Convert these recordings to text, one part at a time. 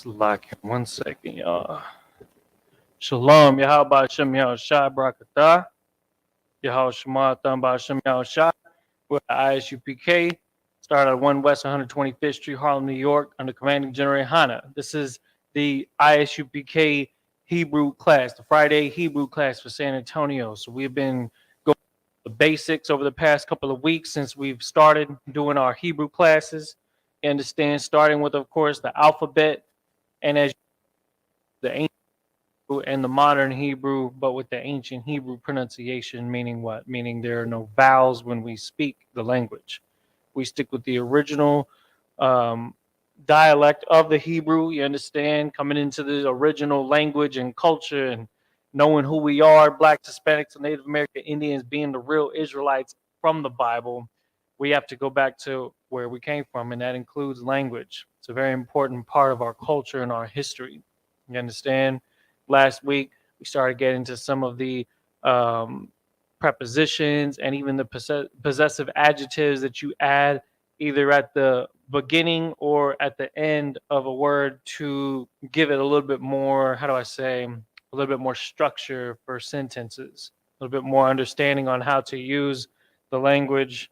Lock in 1 second, y'all. Shalom, Yahweh Shem Shai Brakatah. Yahweh Shema Thamba Shem Shai. We're at ISUPK. Started at 1 West 125th Street, Harlem, New York, under Commanding General Hana. This is the ISUPK Hebrew class, the Friday Hebrew class for San Antonio. So we've been going the basics over the past couple of weeks since we've started doing our Hebrew classes. You understand, starting with, of course, the alphabet, and as the ancient and the modern Hebrew, but with the ancient Hebrew pronunciation, meaning what? Meaning there are no vowels when we speak the language. We stick with the original dialect of the Hebrew, you understand, coming into the original language and culture and knowing who we are, Blacks, Hispanics, and Native American Indians being the real Israelites from the Bible. We have to go back to where we came from, and that includes language. It's a very important part of our culture and our history. You understand? Last week, we started getting into some of the prepositions and even the possessive adjectives that you add either at the beginning or at the end of a word to give it a little bit more, how do I say, a little bit more structure for sentences, a little bit more understanding on how to use the language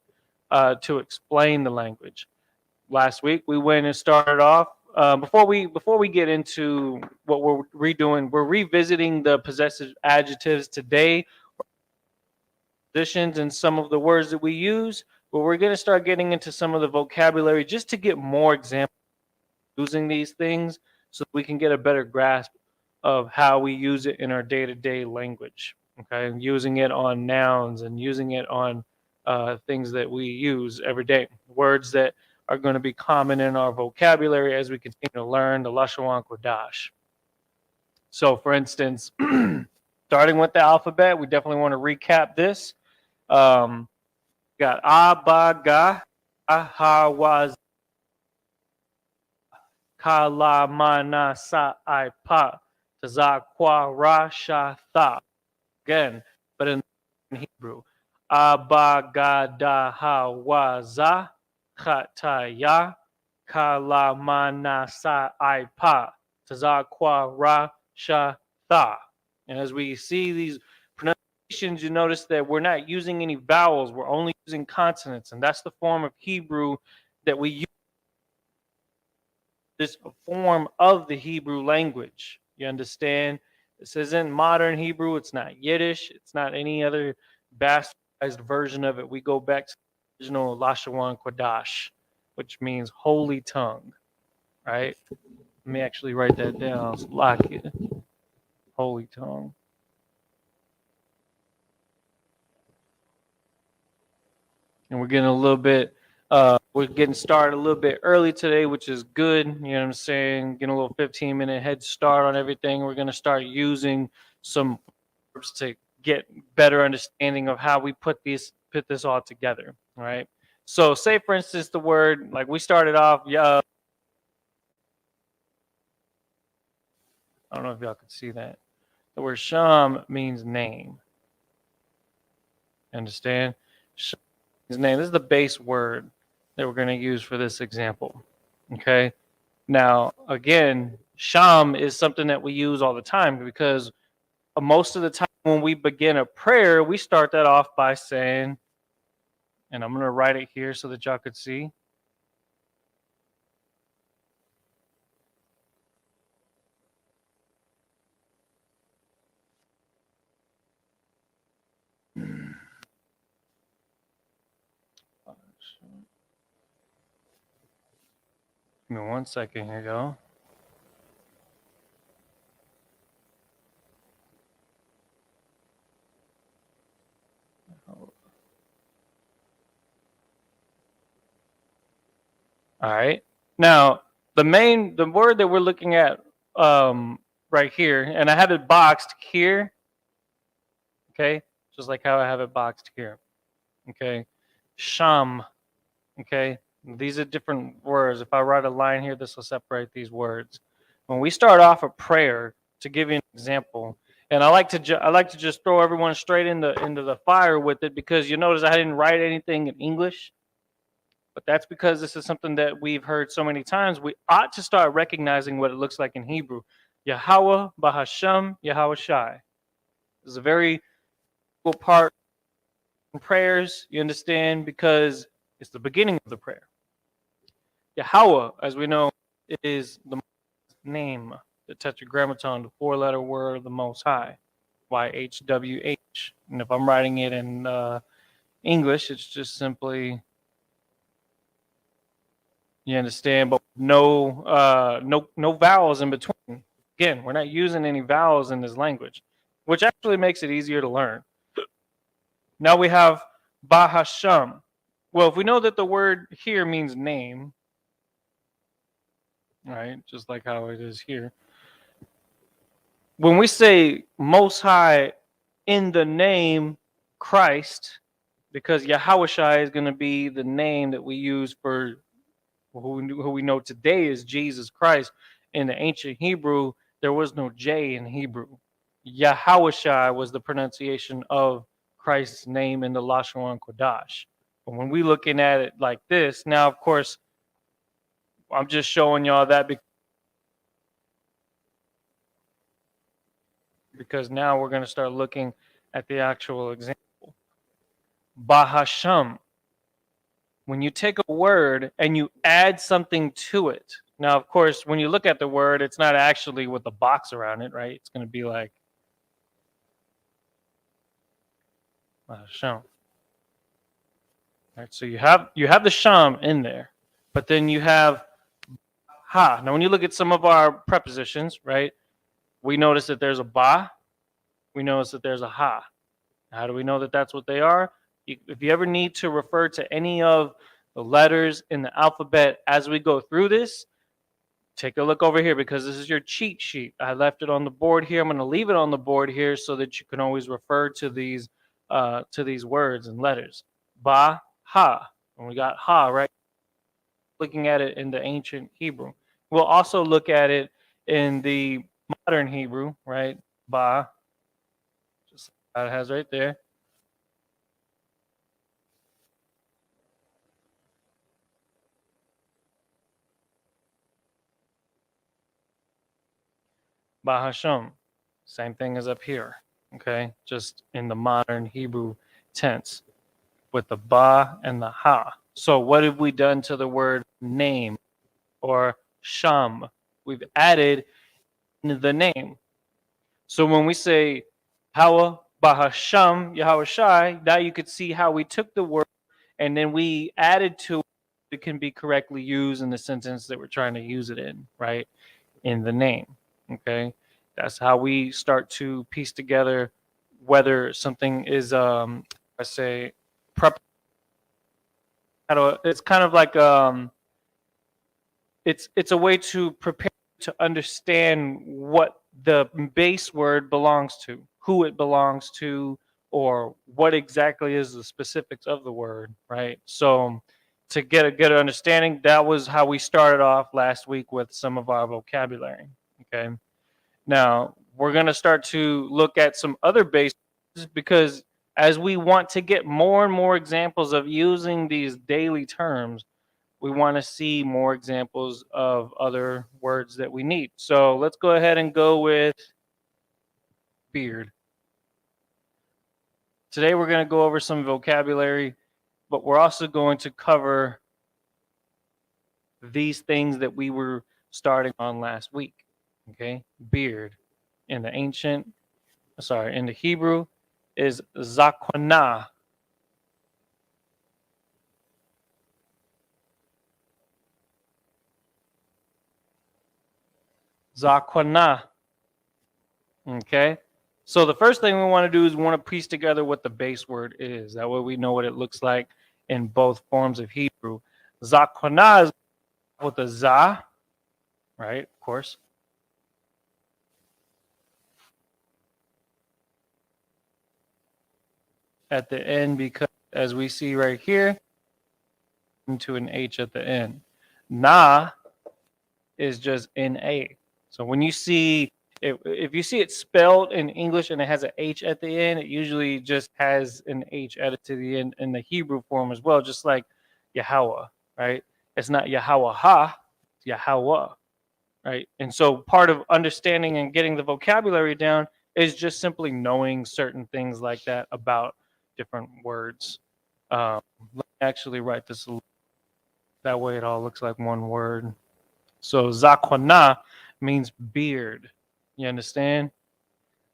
to explain the language. Last week, we went and started off before we get into what we're redoing, we're revisiting the possessive adjectives today, positions, and some of the words that we use. But we're going to start getting into some of the vocabulary just to get more examples using these things, so we can get a better grasp of how we use it in our day-to-day language. Okay, and using it on nouns and using it on things that we use every day, words that are going to be common in our vocabulary as we continue to learn the Lashon Kodash. So, for instance, starting with the alphabet, we definitely want to recap this. Got Abaga, Ahawaz, Kalamana Sa'aipa, Tazakwa Rashatha. Again, but in Hebrew. Abagadahawaza Khataya Kalamanasa Aipa Tazakwa Rashatha. And as we see these pronunciations, you notice that we're not using any vowels, we're only using consonants, and that's the form of Hebrew that we use. This form of the Hebrew language. You understand? This isn't modern Hebrew. It's not Yiddish. It's not any other bastardized version of it. We go back to the original Lashon Kodash, which means holy tongue, right? Let me actually write that down. Lock it. Holy tongue. And we're getting a little bit we're getting started a little bit early today, which is good. You know what I'm saying? Getting a little 15-minute head start on everything. We're going to start using some verbs to get better understanding of how we put this all together. All right. So, say for instance, the word, like we started off. I don't know if y'all could see that. The word sham means name. Understand? Sham means name. This is the base word that we're going to use for this example. Okay. Now, again, sham is something that we use all the time because most of the time when we begin a prayer, we start that off by saying, and I'm going to write it here so that y'all could see. Give me 1 second here, y'all. All right. Now, the word that we're looking at right here, and I have it boxed here. Okay, just like how I have it boxed here. Okay, sham. Okay, these are different words. If I write a line here, this will separate these words. When we start off a prayer, to give you an example, and I like to just throw everyone straight into the fire with it, because you notice I didn't write anything in English. But that's because this is something that we've heard so many times. We ought to start recognizing what it looks like in Hebrew. Yahweh, Bahasham, Yahweh Shai. This is a very cool part in prayers, you understand, because it's the beginning of the prayer. Yahweh, as we know, is the name, the tetragrammaton, the four-letter word, the Most High, YHWH. And if I'm writing it in English, it's just simply, you understand, but no vowels in between. Again, we're not using any vowels in this language, which actually makes it easier to learn. Now we have Bahasham. Well, if we know that the word here means name, right, just like how it is here. When we say Most High in the name Christ, because Yahweh is going to be the name that we use for who we know today is Jesus Christ. In the ancient Hebrew, there was no J in Hebrew. Yahweh was the pronunciation of Christ's name in the Lashon Kodash. But when we looking at it like this, now of course, I'm just showing y'all that because now we're going to start looking at the actual example. Bahasham. When you take a word and you add something to it. Now, of course, when you look at the word, it's not actually with the box around it, right? It's going to be like Bahasham. Right, so you have the sham in there, but then you have ha. Now, when you look at some of our prepositions, right, we notice that there's a ba, we notice that there's a ha. How do we know that that's what they are? If you ever need to refer to any of the letters in the alphabet as we go through this, take a look over here because this is your cheat sheet. I left it on the board here. I'm going to leave it on the board here so that you can always refer to these words and letters. Ba, ha. And we got ha, right? Looking at it in the ancient Hebrew. We'll also look at it in the modern Hebrew, right? Ba, just like it has right there. Bahasham. Same thing as up here. Okay, just in the modern Hebrew tense with the ba and the ha. So what have we done to the word name or sham? We've added the name. So when we say Hawa Bahasham Yahweh Shai, now you could see how we took the word and then we added to it can be correctly used in the sentence that we're trying to use it in, right? In the name. Okay. That's how we start to piece together whether something is I say prep it's kind of like it's a way to prepare to understand what the base word belongs to, who it belongs to, or what exactly is the specifics of the word, right? So to get a good understanding, that was how we started off last week with some of our vocabulary. Okay. Now we're going to start to look at some other base because as we want to get more and more examples of using these daily terms, we want to see more examples of other words that we need. So let's go ahead and go with beard. Today we're going to go over some vocabulary, but we're also going to cover these things that we were starting on last week. Okay, beard in the in the Hebrew is zakwana. Zakwana. Okay. So the first thing we want to do is we want to piece together what the base word is. That way we know what it looks like in both forms of Hebrew. Zakwana is with a za, right? Of course. At the end, because as we see right here, into an H at the end. Na is just NA. So when you see if you see it spelled in English and it has an H at the end, it usually just has an H added to the end in the Hebrew form as well, just like Yahweh. right? It's not Yahweh ha, it's Yahweh, right? And so part of understanding and getting the vocabulary down is just simply knowing certain things like that about different words. Let me actually write this that way it all looks like one word. So zakwana means beard. You understand?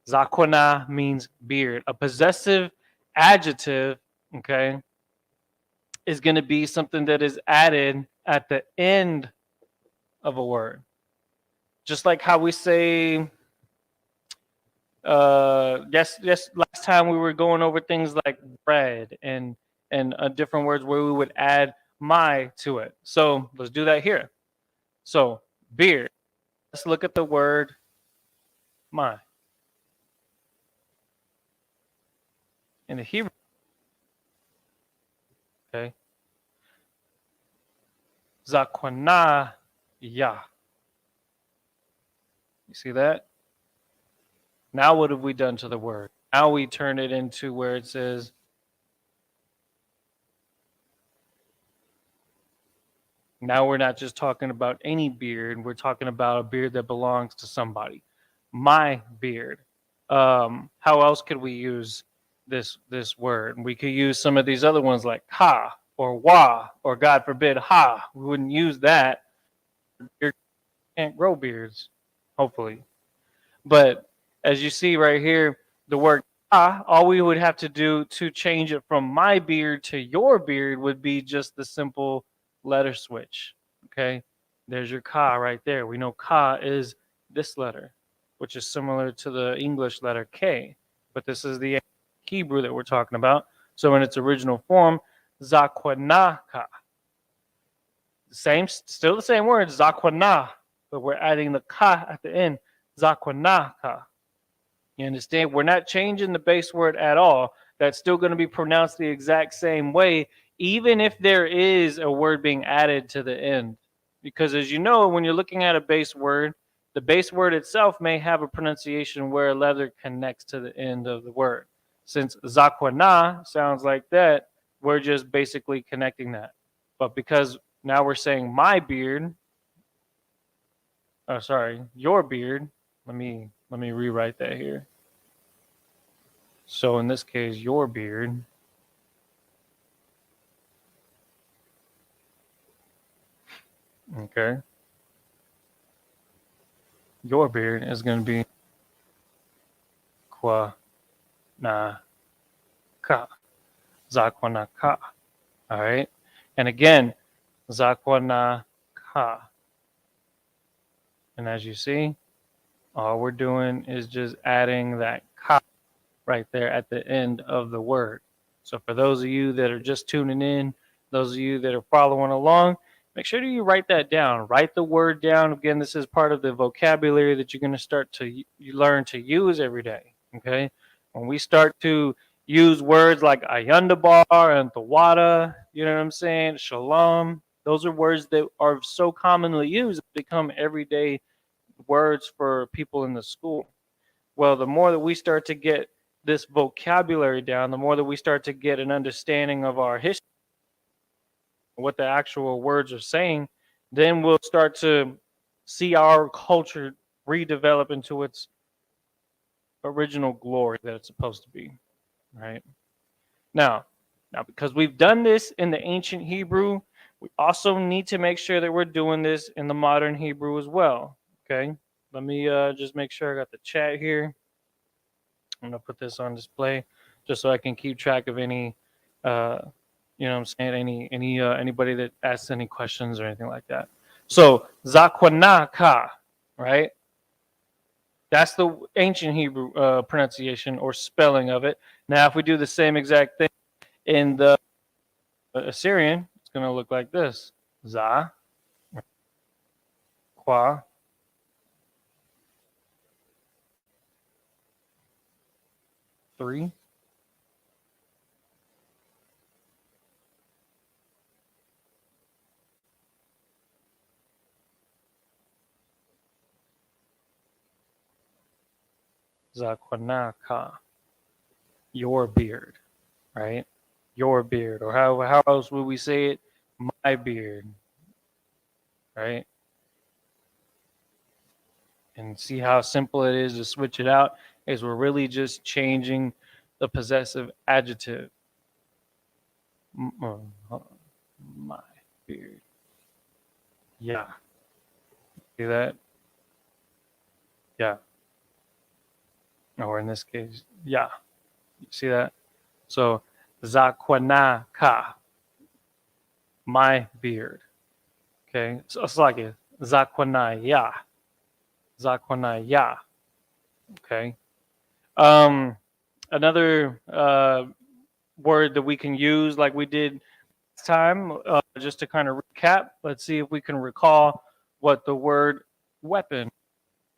Zakwana means beard. A possessive adjective, okay, is going to be something that is added at the end of a word. Just like how we say, yes, last time we were going over things like bread and different words where we would add my to it. So let's do that here. So beard. Let's look at the word my in the Hebrew. Okay, zakwana ya. You see that? Now what have we done to the word? Now we turn it into where it says now we're not just talking about any beard, we're talking about a beard that belongs to somebody. My beard. How else could we use this word? We could use some of these other ones like ha or wa or God forbid ha. We wouldn't use that. You can't grow beards, hopefully. But as you see right here, the word ka, all we would have to do to change it from my beard to your beard would be just the simple letter switch. Okay, there's your ka right there. We know ka is this letter, which is similar to the English letter K, but this is the Hebrew that we're talking about. So in its original form, zakwanaka. Same, still the same word, zakwana, but we're adding the ka at the end, zakwanaka. You understand? We're not changing the base word at all. That's still going to be pronounced the exact same way, even if there is a word being added to the end. Because as you know, when you're looking at a base word, the base word itself may have a pronunciation where a letter connects to the end of the word. Since zakwana sounds like that, we're just basically connecting that. But because now we're saying my beard, oh sorry, your beard, let me rewrite that here. So in this case, your beard. Okay. Your beard is going to be kwa na ka. Zakwana ka. All right. And again, zakwana ka. And as you see, all we're doing is just adding that ka right there at the end of the word. So for those of you that are just tuning in, those of you that are following along, make sure that you write that down. Write the word down. Again, this is part of the vocabulary that you're going to start to you learn to use every day. Okay, when we start to use words like ayundabar and thawada, you know what I'm saying, shalom. Those are words that are so commonly used, become everyday words for people in the school. Well, the more that we start to get this vocabulary down, the more that we start to get an understanding of our history, what the actual words are saying, then we'll start to see our culture redevelop into its original glory that it's supposed to be. Right? Now, because we've done this in the ancient Hebrew, we also need to make sure that we're doing this in the modern Hebrew as well. Okay? Let me just make sure I got the chat here. I'm gonna put this on display just so I can keep track of any, you know, what I'm saying, anybody that asks any questions or anything like that. So zakwanaka, right? That's the ancient Hebrew pronunciation or spelling of it. Now, if we do the same exact thing in the Assyrian, it's gonna look like this: za, kwa, three. Zakwanaka, your beard, right? Your beard, or how else would we say it? my beard, right? And see how simple it is to switch it out, is we're really just changing the possessive adjective. Hold on. My beard. Yeah. See that? Yeah. Or in this case, yeah. You see that? So, zakwanaka, my beard. Okay. So it's like it. Zakwanaya. Zakwanaya. Okay. Another word that we can use, like we did this time, just to kind of recap. Let's see if we can recall what the word weapon.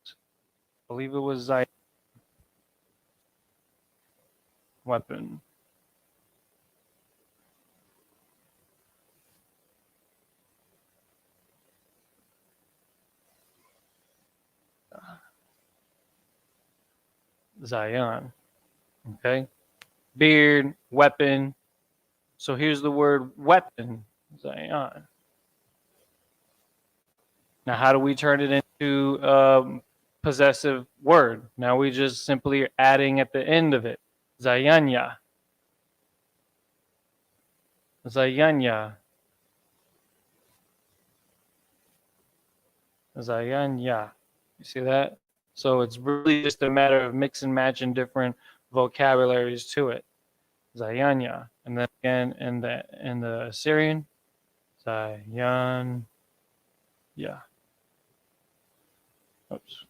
I believe it was weapon. Zion. Okay. Beard, weapon. So here's the word weapon. Zion. Now, how do we turn it into possessive word? Now we just simply are adding at the end of it. Zayanya. Zayanya. Zayanya. You see that? So it's really just a matter of mix and matching different vocabularies to it. Zayanya. And then again in the Assyrian, Zayan. Yeah. Oops.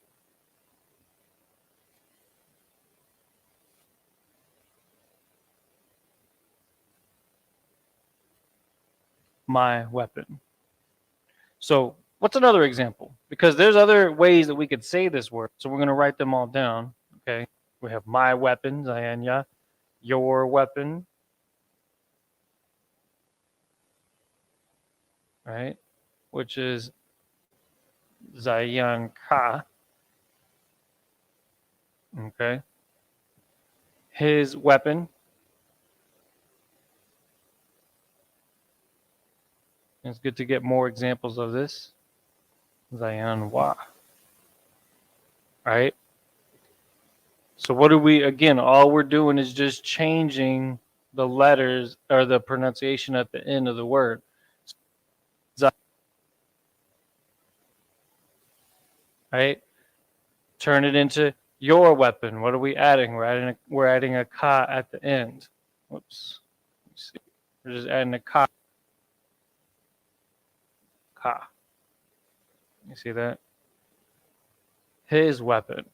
My weapon. So what's another example? Because there's other ways that we could say this word. So we're going to write them all down. Okay. We have my weapon, Zayanya. Your weapon. Right? Which is Zayanka. Okay. His weapon. It's good to get more examples of this. Zayanwa. Right? So what do we, again, all we're doing is just changing the letters or the pronunciation at the end of the word. Right? Turn it into your weapon. What are we adding? We're adding a ka at the end. Whoops. Let's see. We're just adding a ka. Ka. You see that? His weapon.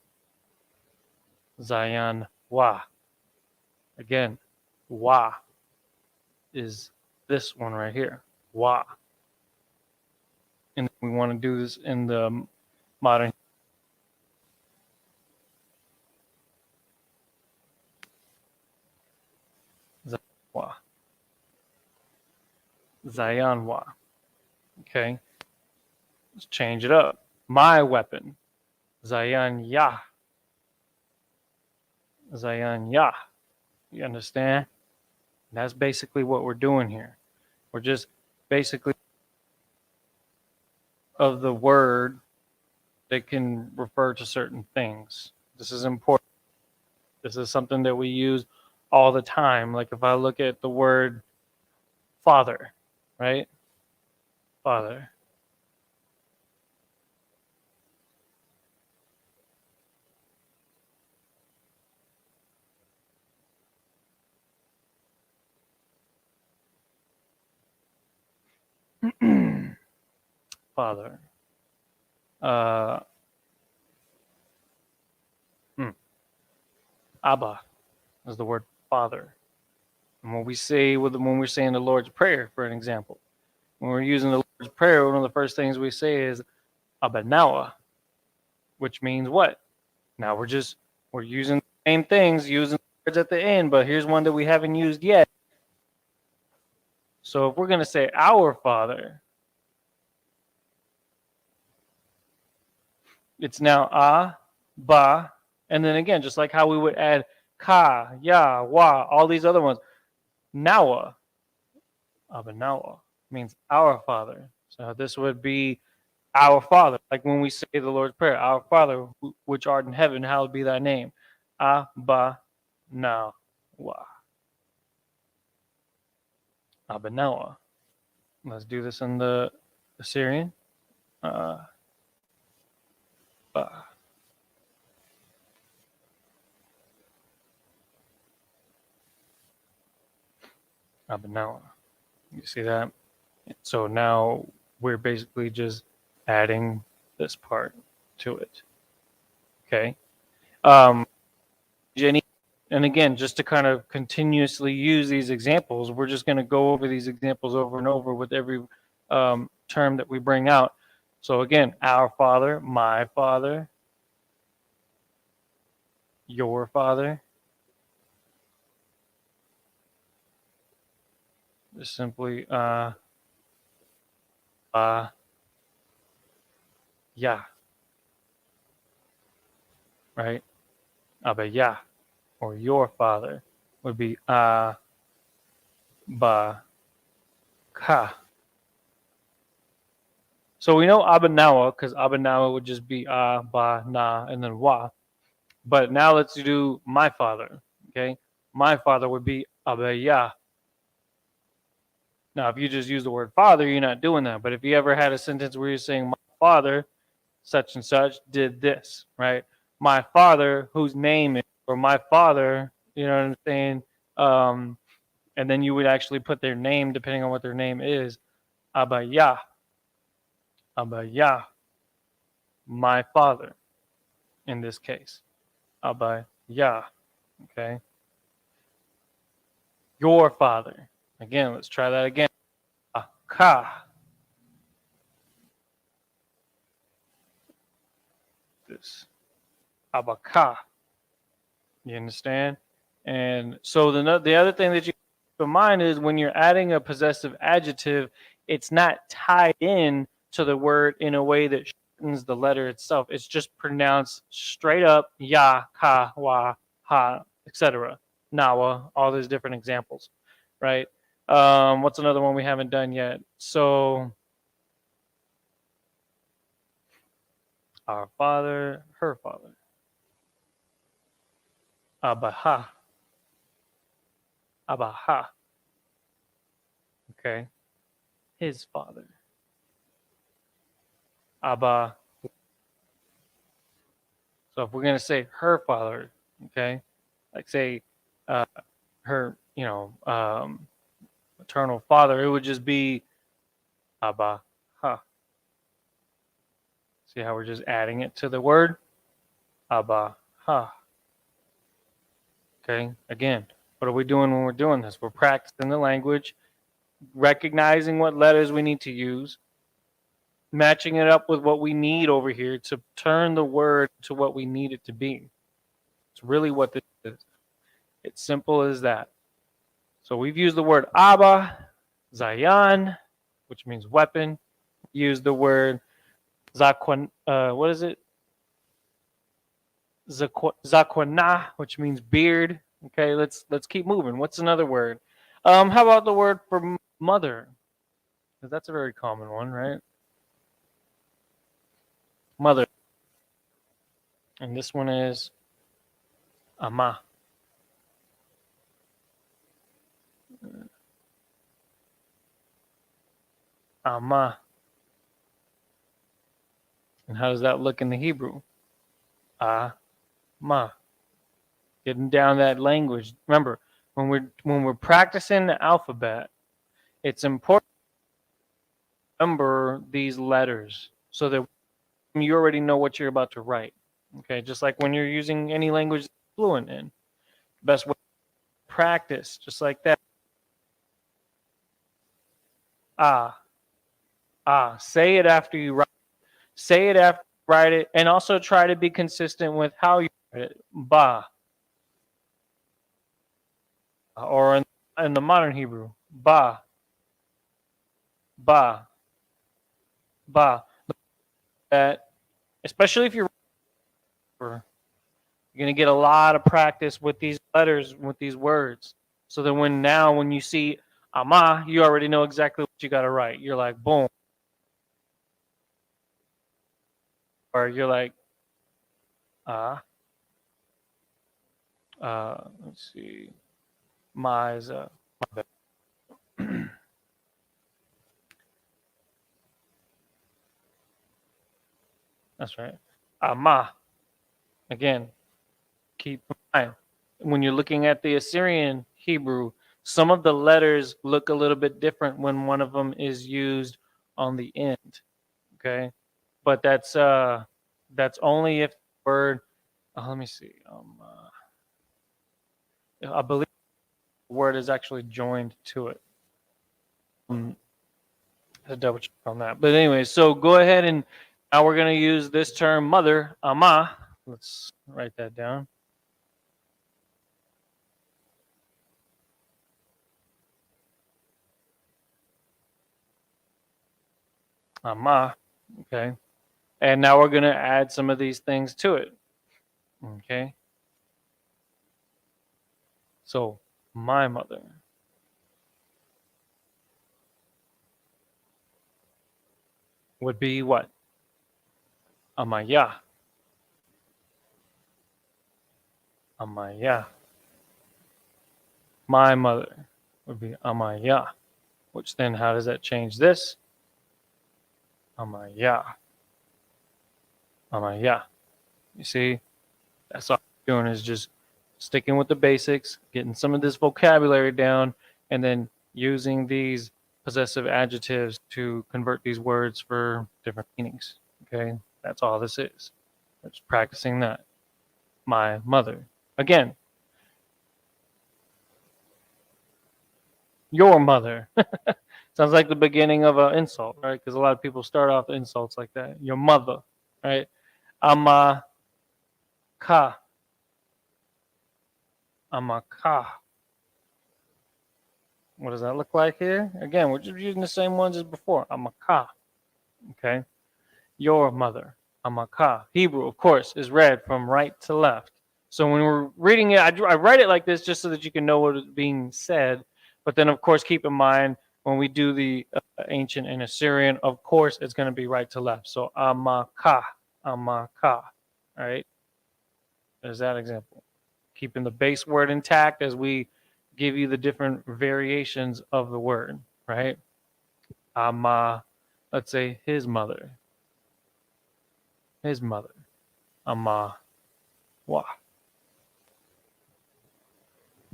Zayan wa. Again, wa is this one right here. Wa. And we want to do this in the modern. Zayanwa. Zayanwa. Okay. Let's change it up. My weapon. Zayan ya. Zayan ya. You understand? That's basically what we're doing here. We're just basically of the word that can refer to certain things. This is important. This is something that we use all the time. Like if I look at the word father, right? Father. Father. Abba is the word father. And when we're saying the Lord's Prayer, for an example, when we're using the Lord's Prayer, one of the first things we say is Abba Nawa, which means what? Now we're using the same things, using words at the end, but here's one that we haven't used yet. So if we're going to say our Father, it's now ba, and then again, just like how we would add ka, ya, wa, all these other ones, nawa, Abba Nawa. means our Father. So this would be our Father. Like when we say the Lord's Prayer, our Father, which art in heaven, hallowed be thy name. Abba Nawa. Abba Nawa. Let's do this in the Assyrian. Ba. Abba Nawa. You see that? So now we're basically just adding this part to it. Okay. Jenny, and again, just to kind of continuously use these examples, we're just going to go over these examples over and over with every term that we bring out. So again, our Father, my Father, your Father. Just simply yeah, right? Abba yeah, or your Father would be ba ka. So we know Abba Nawa because Abba Nawa would just be ba na and then wa. But now let's do my Father. Okay, my Father would be Abba ya. Now, if you just use the word Father, you're not doing that. But if you ever had a sentence where you're saying my Father, such and such, did this, right? My Father, whose name is, or my Father, you know what I'm saying? And then you would actually put their name depending on what their name is. Abba ya. Abba ya. My Father, in this case. Abba ya. Okay. Your Father. Again, let's try that again. Ka. This. Abba ka. You understand? And so the other thing that you keep in mind is when you're adding a possessive adjective, it's not tied in to the word in a way that shortens the letter itself. It's just pronounced straight up ya, ka, wa, ha, etc. Nawa, all those different examples, right? What's another one we haven't done yet? So our Father, her Father. Abaha. Abaha. Okay. His Father. Abba. So if we're gonna say her father, okay, like say her, maternal father, it would just be Abba. Ha. See how we're just adding it to the word Abba. Ha. Okay. Again, what are we doing when we're doing this? We're practicing the language, recognizing what letters we need to use, matching it up with what we need over here to turn the word to what we need it to be. It's really what this is. It's simple as that. So we've used the word Abba, Zayan, which means weapon. We use the word Zakwan, what is it? Zakwana, which means beard. Okay, let's keep moving. What's another word? How about the word for mother? Because that's a very common one, right? Mother. And this one is Ama. Ama. And how does that look in the Hebrew? Ma. Getting down that language. Remember, when we're practicing the alphabet, it's important to remember these letters so that you already know what you're about to write. Okay, just like when you're using any language you're fluent in. Best way to practice, just like that. Ah, say it after you write. Say it after you write it, and also try to be consistent with how you write it. Ba, or in the modern Hebrew, ba, ba, ba. That, especially if you're going to get a lot of practice with these letters, with these words. So that when you see Ama, you already know exactly what you got to write. You're like, boom. Or you're like, uh, let's see. Ma is my bad. That's right. Ama. Again, keep in mind when you're looking at the Assyrian Hebrew, some of the letters look a little bit different when one of them is used on the end. Okay, but that's only if the word. Let me see. I believe the word is actually joined to it. To double check on that. But anyway, so go ahead and now we're going to use this term mother, ama. Let's write that down. Ama. Okay. And now we're going to add some of these things to it. Okay. So my mother would be what? Amaya. Amaya. My mother would be Amaya. Which then how does that change this? Amaya. Amaya. You see? That's all I'm doing is just sticking with the basics, getting some of this vocabulary down, and then using these possessive adjectives to convert these words for different meanings. Okay, that's all this is. Just practicing that. My mother. Again, your mother. Sounds like the beginning of an insult, right? Because a lot of people start off insults like that. Your mother, right? Ama ka. Ama ka. What does that look like here? Again, we're just using the same ones as before. Amaka. Okay. Your mother. Amaka. Hebrew, of course, is read from right to left. So when we're reading it, I write it like this just so that you can know what is being said. But then, of course, keep in mind when we do the ancient and Assyrian, of course, it's going to be right to left. So Amaka. Amaka. All right. There's that example. Keeping the base word intact as we give you the different variations of the word, right? Let's say his mother. His mother. Ama wa.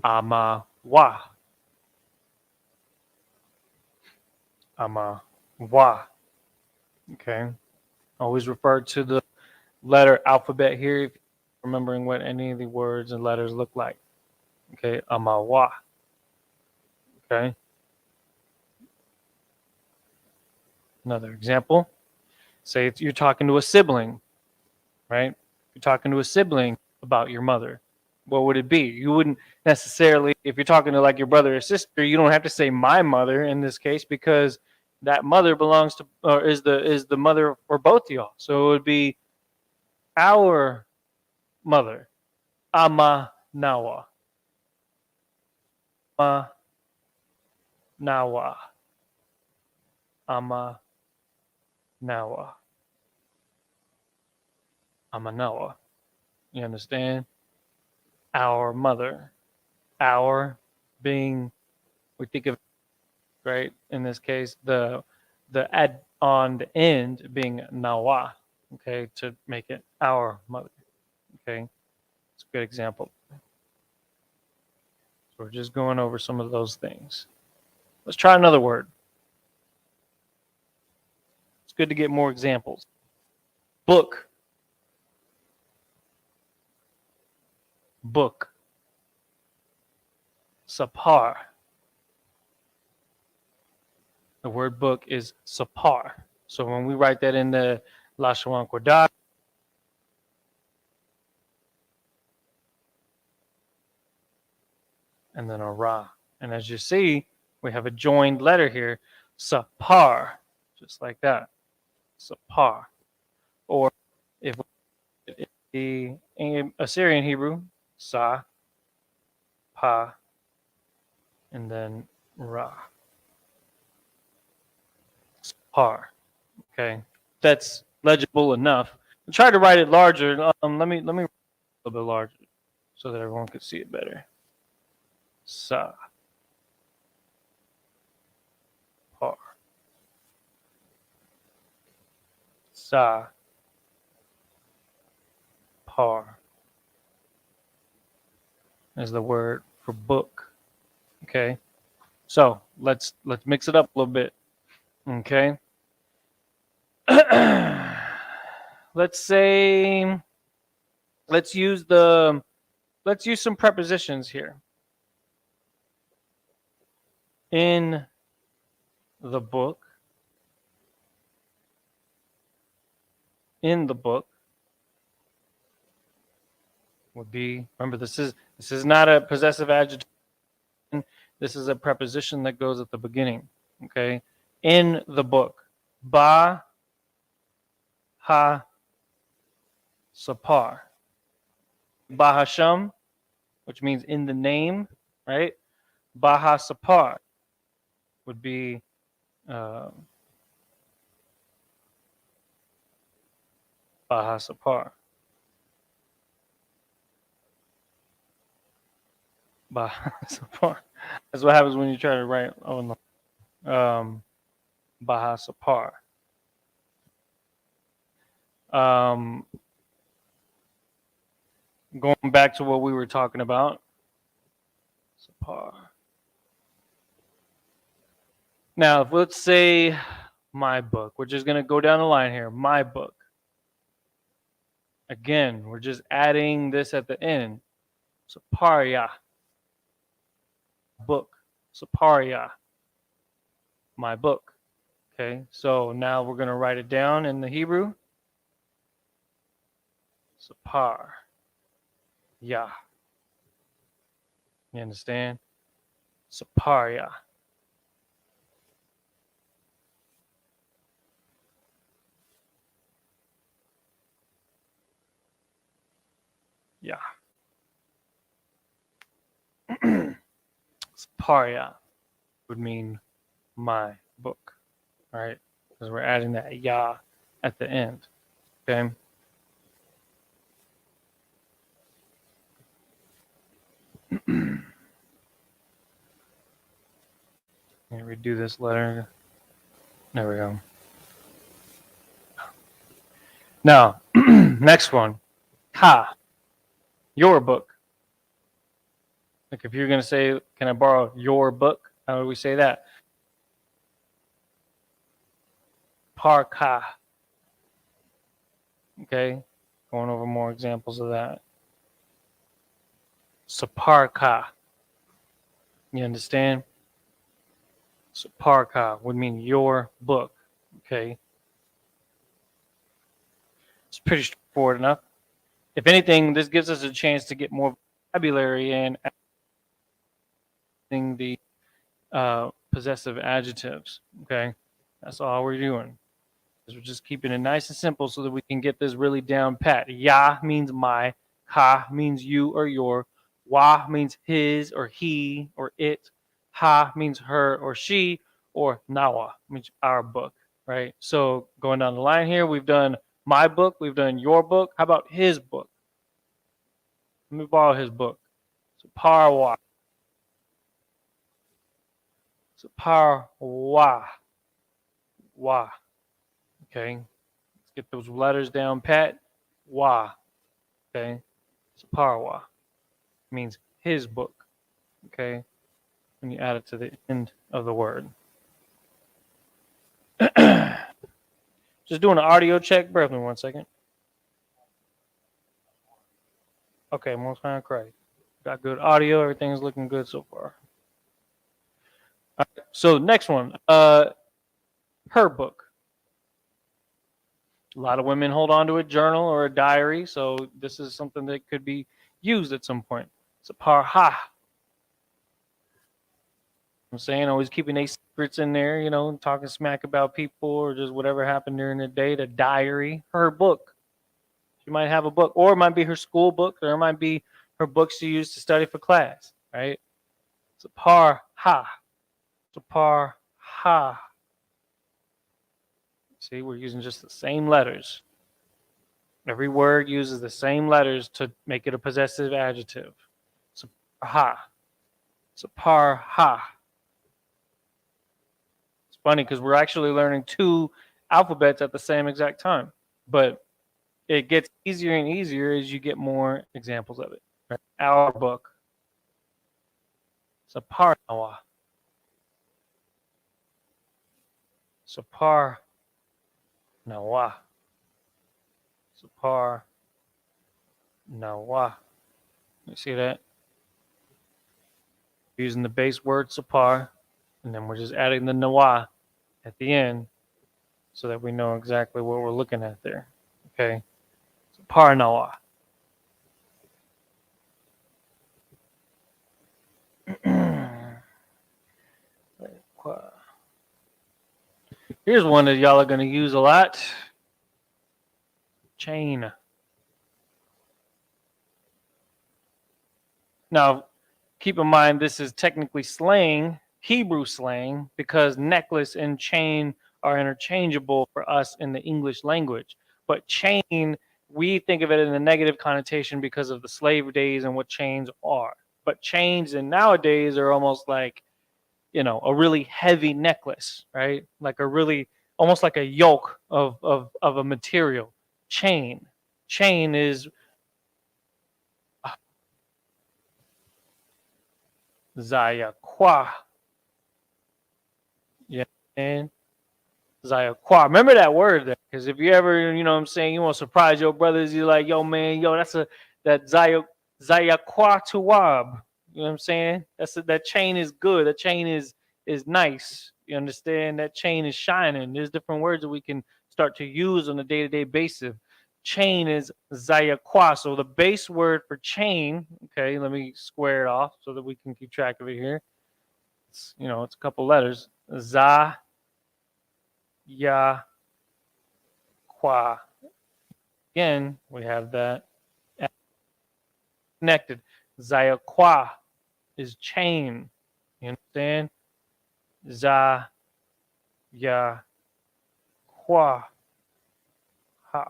Ama wa. Ama wa. Okay. Always refer to the letter alphabet here, if remembering what any of the words and letters look like. Okay. Ama wa. Okay. Another example. Say you're talking to a sibling, right? You're talking to a sibling about your mother. What would it be? You wouldn't necessarily, if you're talking to like your brother or sister, you don't have to say my mother in this case because that mother belongs to or is the mother for both of y'all. So it would be our mother, ama nawa, ama nawa, ama nawa, ama nawa. You understand? Our mother, our being we think of right in this case the add on the end being nawa, okay, to make it our mother. Okay, it's a good example. So we're just going over some of those things. Let's try another word. It's good to get more examples. Book. Book. Sapar. The word book is sapar. So when we write that in the Lashawan Kodah, and then a ra. And as you see, we have a joined letter here, sapar, just like that, sapar. Or if the Assyrian Hebrew, sa, pa, and then Ra. Sapar. Okay, that's legible enough. I tried to write it larger. Let me write it a little bit larger so that everyone could see it better. Sa. Par. Sa. Par is the word for book. Okay, so let's mix it up a little bit. Okay. Let's say let's use some prepositions here. In the book. In the book would be, remember, this is not a possessive adjective. This is a preposition that goes at the beginning. Okay. In the book. Ba ha sapar. Bahasham, which means in the name, right? Baha sapar would be Baha sapar. Baha sapar. That's what happens when you try to write on the Baha sapar. Going back to what we were talking about. Sapar. Now, let's say my book. We're just going to go down the line here. My book. Again, we're just adding this at the end. Saparya. Book. Saparya. My book. Okay, so now we're going to write it down in the Hebrew. Sapar. Ya. You understand? Saparya. Yeah. Saparya would mean my book, right? Because we're adding that ya at the end. Okay. Let me redo this letter. There we go. Now, next one. Ha. Your book. Like if you're going to say, can I borrow your book? How do we say that? Parka. Okay. Going over more examples of that. Saparka. You understand? Saparka would mean your book. Okay. It's pretty straightforward enough. If anything, this gives us a chance to get more vocabulary and adding the possessive adjectives. Okay. That's all we're doing. We're just keeping it nice and simple so that we can get this really down pat. Ya means my. Ka means you or your. Wa means his or he or it. Ha means her or she. Or nawa means our book, right? So going down the line here, we've done my book. We've done your book. How about his book? Let me borrow his book. So parwa. So parwa. Wa. Okay. Let's get those letters down pat. Wa. Okay. So parwa means his book. Okay. When you add it to the end of the word. Just doing an audio check. Bear with me 1 second. Okay, most kind of correct. Got good audio. Everything's looking good so far. All right, so next one. Her book. A lot of women hold on to a journal or a diary, so this is something that could be used at some point. It's a parha. I'm saying always keeping their secrets in there, talking smack about people or just whatever happened during the day. The diary, her book. She might have a book, or it might be her school book, or it might be her books she used to study for class, right? It's a parha. Sapar ha. See, we're using just the same letters. Every word uses the same letters to make it a possessive adjective. Sapar ha. Sapar ha. It's funny because we're actually learning two alphabets at the same exact time. But it gets easier and easier as you get more examples of it. Right? Our book. Sapar nawa. Sapar nawa. Sapar nawa. You see that? Using the base word sapar, and then we're just adding the nawa at the end so that we know exactly what we're looking at there. Okay? Sapar nawa. Here's one that y'all are going to use a lot. Chain. Now, keep in mind this is technically slang, Hebrew slang, because necklace and chain are interchangeable for us in the English language. But chain, we think of it in a negative connotation because of the slave days and what chains are. But chains in nowadays are almost like, a really heavy necklace, right? Like a really, almost like a yoke of a material. Chain. Chain is Zaya Kwa. Yeah. And Zaya Kwa. Remember that word there. Because if you ever, you know what I'm saying, you want to surprise your brothers, you're like, yo, man, yo, that Zaya Kwa Tuwab. You know what I'm saying? That chain is good. That chain is nice. You understand? That chain is shining. There's different words that we can start to use on a day-to-day basis. Chain is Zaya Kwa. So the base word for chain, okay, let me square it off so that we can keep track of it here. It's a couple letters. Za ya qua. Again, we have that connected. Zaya qua is chain. You understand? Za ya qua ha.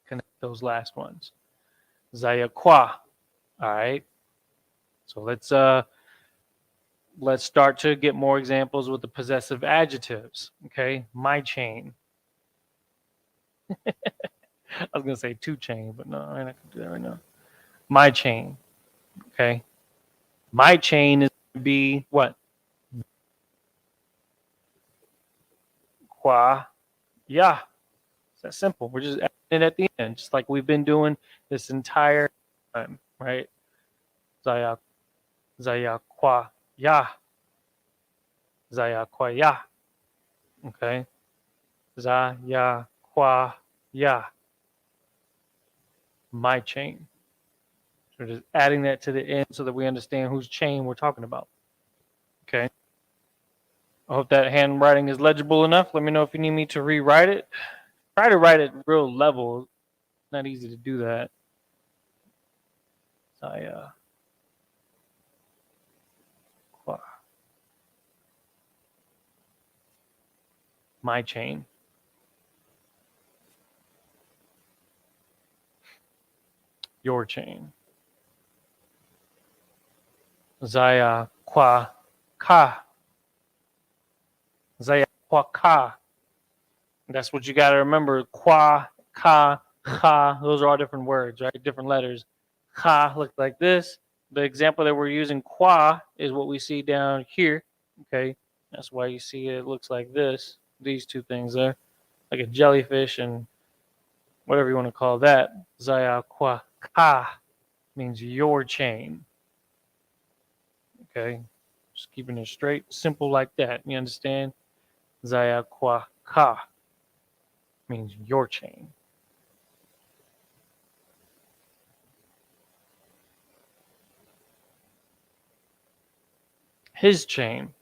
Connect those last ones. Zaya qua. All right. So let's start to get more examples with the possessive adjectives. Okay, my chain. I was gonna say two chain, but no, I'm not gonna do that right now. My chain. Okay, my chain is gonna be what? Qua. Yeah, it's that simple. We're just adding it at the end, just like we've been doing this entire time, right? Zaya, zaya qua ya. Zaya qua ya. Okay. Zaya qua ya. My chain. So we're just adding that to the end so that we understand whose chain we're talking about. Okay. I hope that handwriting is legible enough. Let me know if you need me to rewrite it. Try to write it real level. It's not easy to do that. Zaya. Qua. My chain. Your chain. Zaya qua ka. Zaya qua ka. That's what you got to remember. Qua, ka, ha. Those are all different words, right? Different letters. Ha looks like this. The example that we're using, qua, is what we see down here. Okay. That's why you see it looks like this. These two things there. Like a jellyfish and whatever you want to call that. Zaya qua ka means your chain. Okay. Just keeping it straight, simple like that. You understand? Zaya qua ka means your chain. His chain.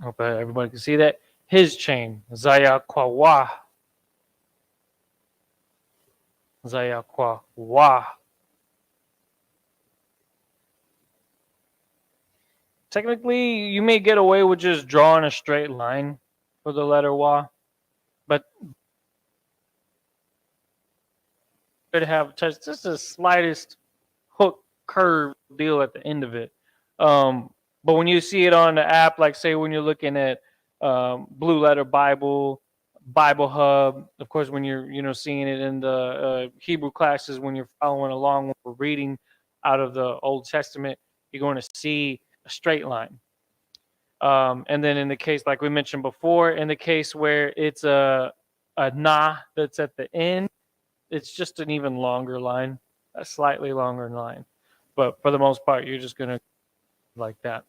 Hope everybody can see that. His chain. Zaya kwa wa. Zaya kwa wa. technically, you may get away with just drawing a straight line for the letter wa, but could have just the slightest hook curve deal at the end of it. But when you see it on the app, like say when you're looking at Blue Letter Bible, Bible Hub, of course, when you're seeing it in the Hebrew classes, when you're following along when we're reading out of the Old Testament, you're going to see a straight line. And then in the case, like we mentioned before, in the case where it's a na that's at the end, it's just an even longer line, a slightly longer line. But for the most part, you're just going to like that.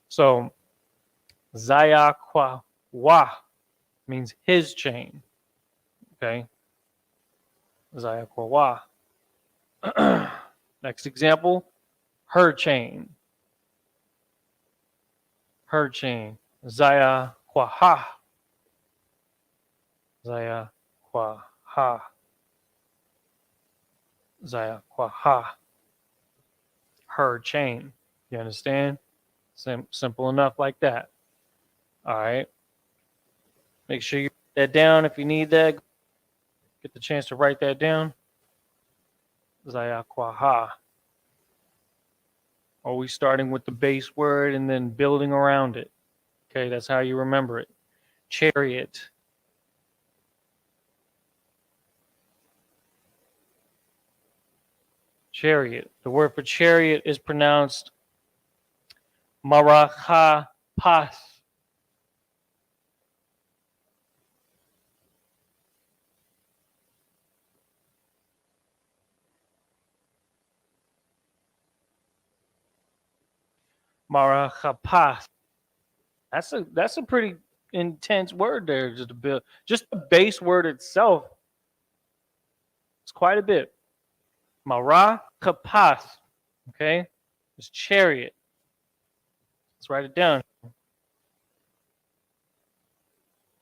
So, Zaya Kwa Wa means his chain. Okay. Zaya Kwa Wa. Next example, her chain. Her chain. Zaya Kwa Ha. Zaya Kwa Ha. Zaya Kwa Ha. Her chain. You understand? Simple enough like that. All right. Make sure you write that down if you need that. Get the chance to write that down. Zaya Kwa Ha. Always starting with the base word and then building around it. Okay, that's how you remember it. Chariot. Chariot. The word for chariot is pronounced Maracha Pas. Marachapas. That's a pretty intense word there. Just the base word itself. It's quite a bit. Marachapas. Okay, it's chariot. Let's write it down.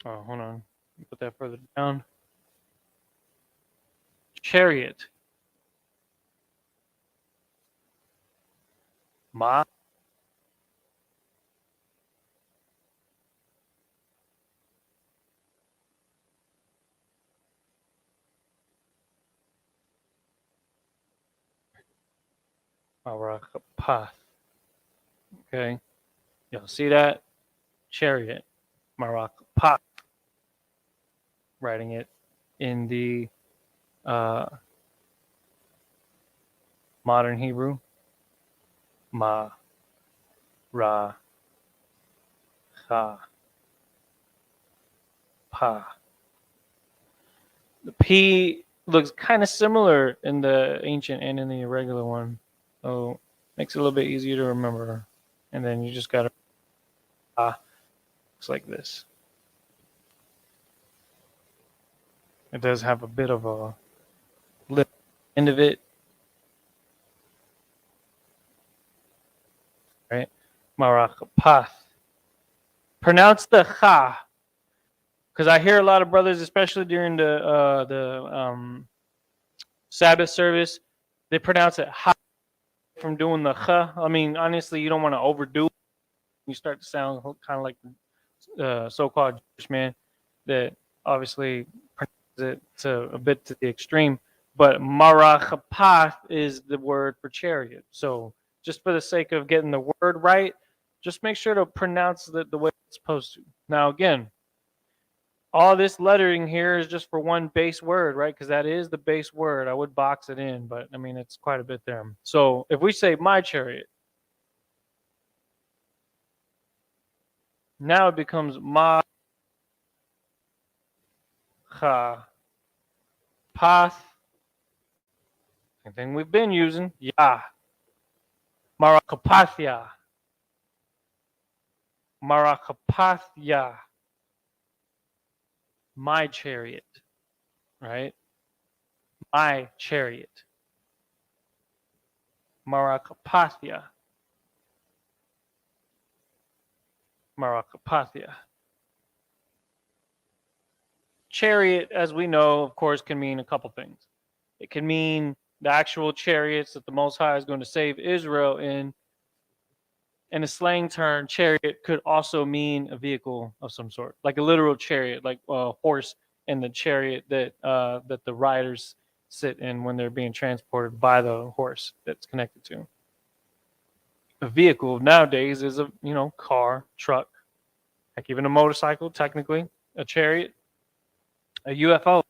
Oh, hold on. Put that further down. Chariot. Ma. Marachapas. Okay. Y'all see that? Chariot. Marachapas. Writing it in the modern Hebrew. Ma. Ra. Cha. Pa. The P looks kind of similar in the ancient and in the irregular one. So makes it a little bit easier to remember. And then you just got to looks like this. It does have a bit of a lip end of it. Right? Marakapath. Pronounce the cha. Because I hear a lot of brothers, especially during the Sabbath service, they pronounce it ha from doing the cha. I mean, honestly, you don't want to overdo it. You start to sound kind of like the so-called Jewish man that obviously pronounces it to a bit to the extreme. But marachapath is the word for chariot. So just for the sake of getting the word right, just make sure to pronounce it the way it's supposed to. Now, again, all this lettering here is just for one base word, right? Because that is the base word. I would box it in, but I mean, it's quite a bit there. So if we say my chariot, now it becomes ma cha path. Same thing we've been using. Ya. Marakapathya. Marakapathya. My chariot. Right? My chariot. Marakapathya. Marakapathya. Chariot, as we know, of course, can mean a couple things. It can mean the actual chariots that the Most High is going to save Israel in. in a slang term, chariot could also mean a vehicle of some sort, like a literal chariot, like a horse and the chariot that the riders sit in when they're being transported by the horse that's connected to 'em. A vehicle nowadays is a car, truck, like even a motorcycle, technically, a chariot, a UFO.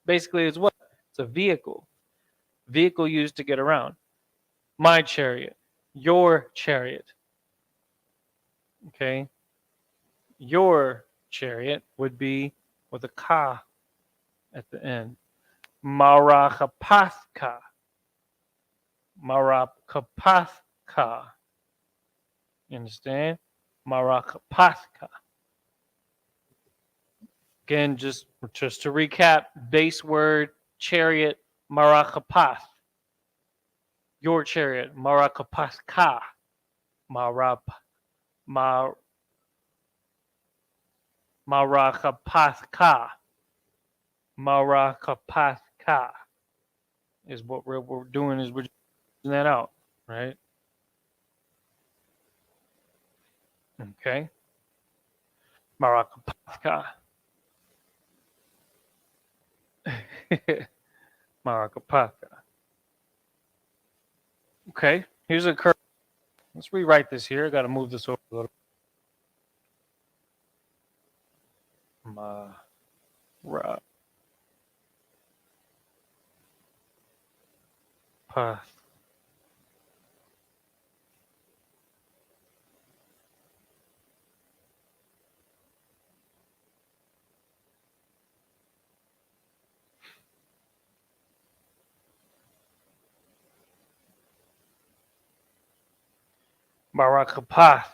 Basically, is what? It's a vehicle used to get around. My chariot, your chariot. Okay, your chariot would be with a ka at the end. Marakapathka. Marakapathka. You understand? Marakapathka. Again, just to recap, base word chariot, marakapath. Your chariot, marakapathka. Marap mar marakapathka. Marakapathka is what we're doing, is we're using that out, right? Okay. Marakapathka. Marakapathka. Okay, here's a curve. Let's rewrite this here. I got to move this over a little. Marapath. Marakapath.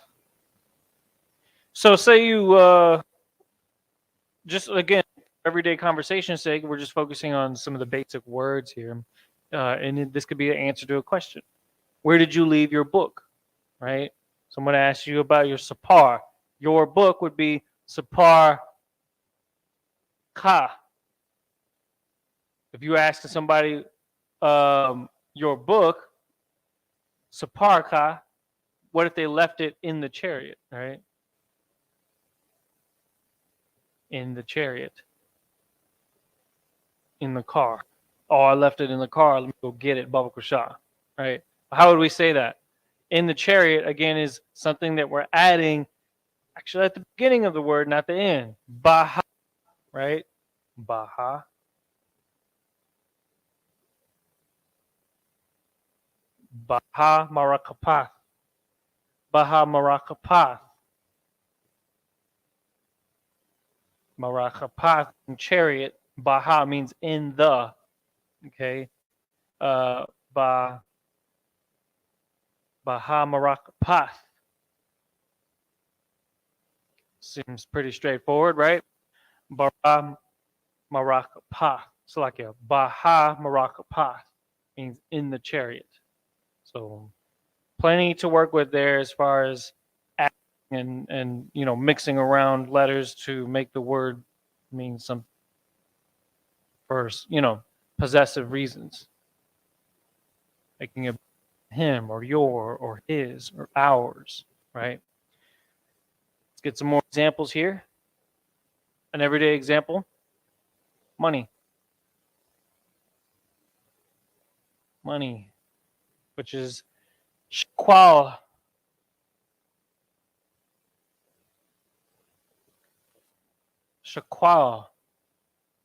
So say you just again, everyday conversation sake, we're just focusing on some of the basic words here, and this could be an answer to a question. Where did you leave your book? Right? Someone asks you about your sapar. Your book would be sapar ka. If you ask somebody your book, sapar ka, what if they left it in the chariot? Right? In the chariot. In the car. Oh, I left it in the car. Let me go get it, Baba Kusha. Right? How would we say that? In the chariot, again, is something that we're adding actually at the beginning of the word, not the end. Baha, right? Baha. Baha Marakapath. Baha Marakapath. Marakapath in chariot. Baha means in the. Okay. Baha Marakapath. Seems pretty straightforward, right? Baha Marakapath. So like a Baha Marakapath means in the chariot. So plenty to work with there as far as adding and mixing around letters to make the word mean some for possessive reasons, making it him or your or his or ours, right? Let's get some more examples here. An everyday example: money. Money, which is shakwal. Shakwal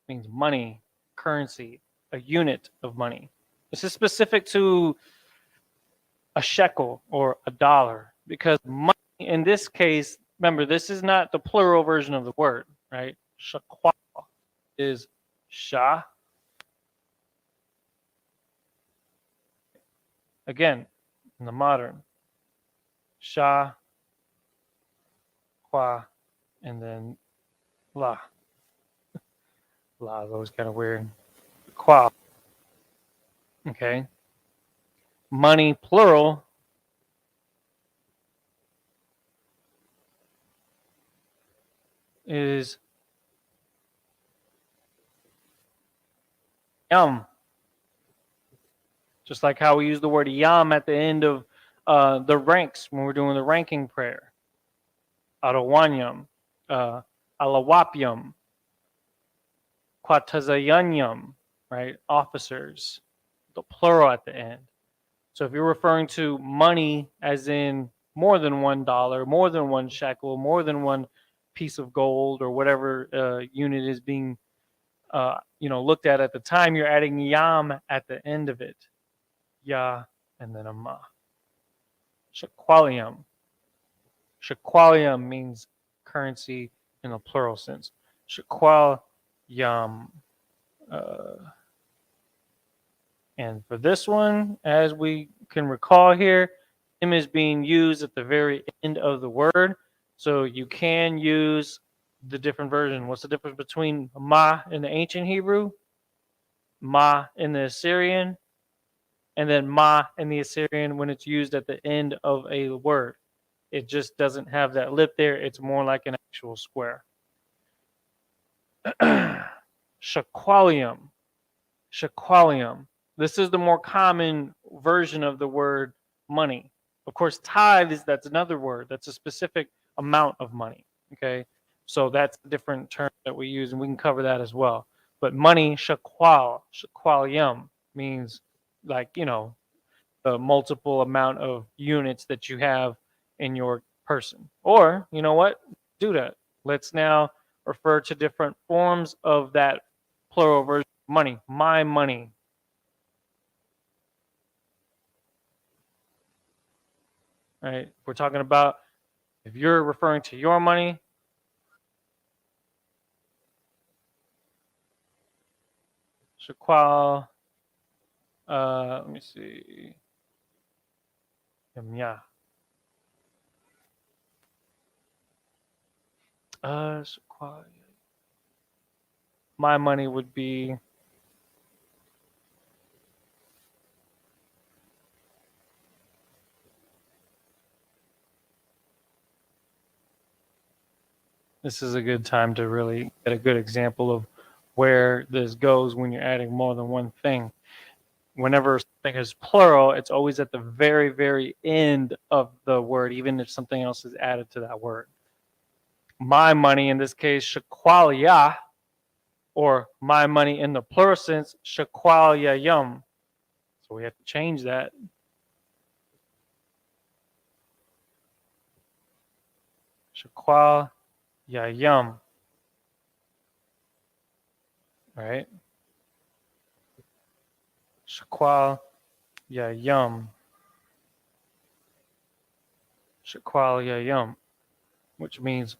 means money, currency, a unit of money. This is specific to a shekel or a dollar, because money in this case, remember, this is not the plural version of the word, right? Shakwal is sha. Again, in the modern, sha, kwa, and then la. La is always kind of weird. Qua. Okay. Money, plural, is yam. Just like how we use the word yam at the end of the ranks when we're doing the ranking prayer. Arawanyam, Alawapyam, Kwatazayanyam, right? Officers, the plural at the end. So if you're referring to money as in more than $1, more than one shekel, more than one piece of gold, or whatever unit is being looked at the time, you're adding yam at the end of it. Ya and then a ma. Shakwalium. Shakwalium means currency in a plural sense. Shakwalium. And for this one, as we can recall here, im is being used at the very end of the word. So you can use the different version. What's the difference between ma in the ancient Hebrew, ma in the Assyrian, and then ma in the Assyrian when it's used at the end of a word? It just doesn't have that lip there. It's more like an actual square. Shakwalium. Shakwalium. This is the more common version of the word money. Of course, tithe that's another word. That's a specific amount of money. Okay. So that's a different term that we use, and we can cover that as well. But money, shakwalium, means like, the multiple amount of units that you have in your person. Or, you know what? Do that. Let's now refer to different forms of that plural version of money. My money. Right? If we're talking about, if you're referring to your money, shakwal, let me see. Yeah. Shakwal. My money would be this is a good time to really get a good example of where this goes when you're adding more than one thing. Whenever something is plural, it's always at the very, very end of the word, even if something else is added to that word. My money, in this case, shakwalia, or my money in the plural sense, shakwalia yum. So we have to change that. Shakwal yum. Right? Shakwal yum. Shakwal yum, which means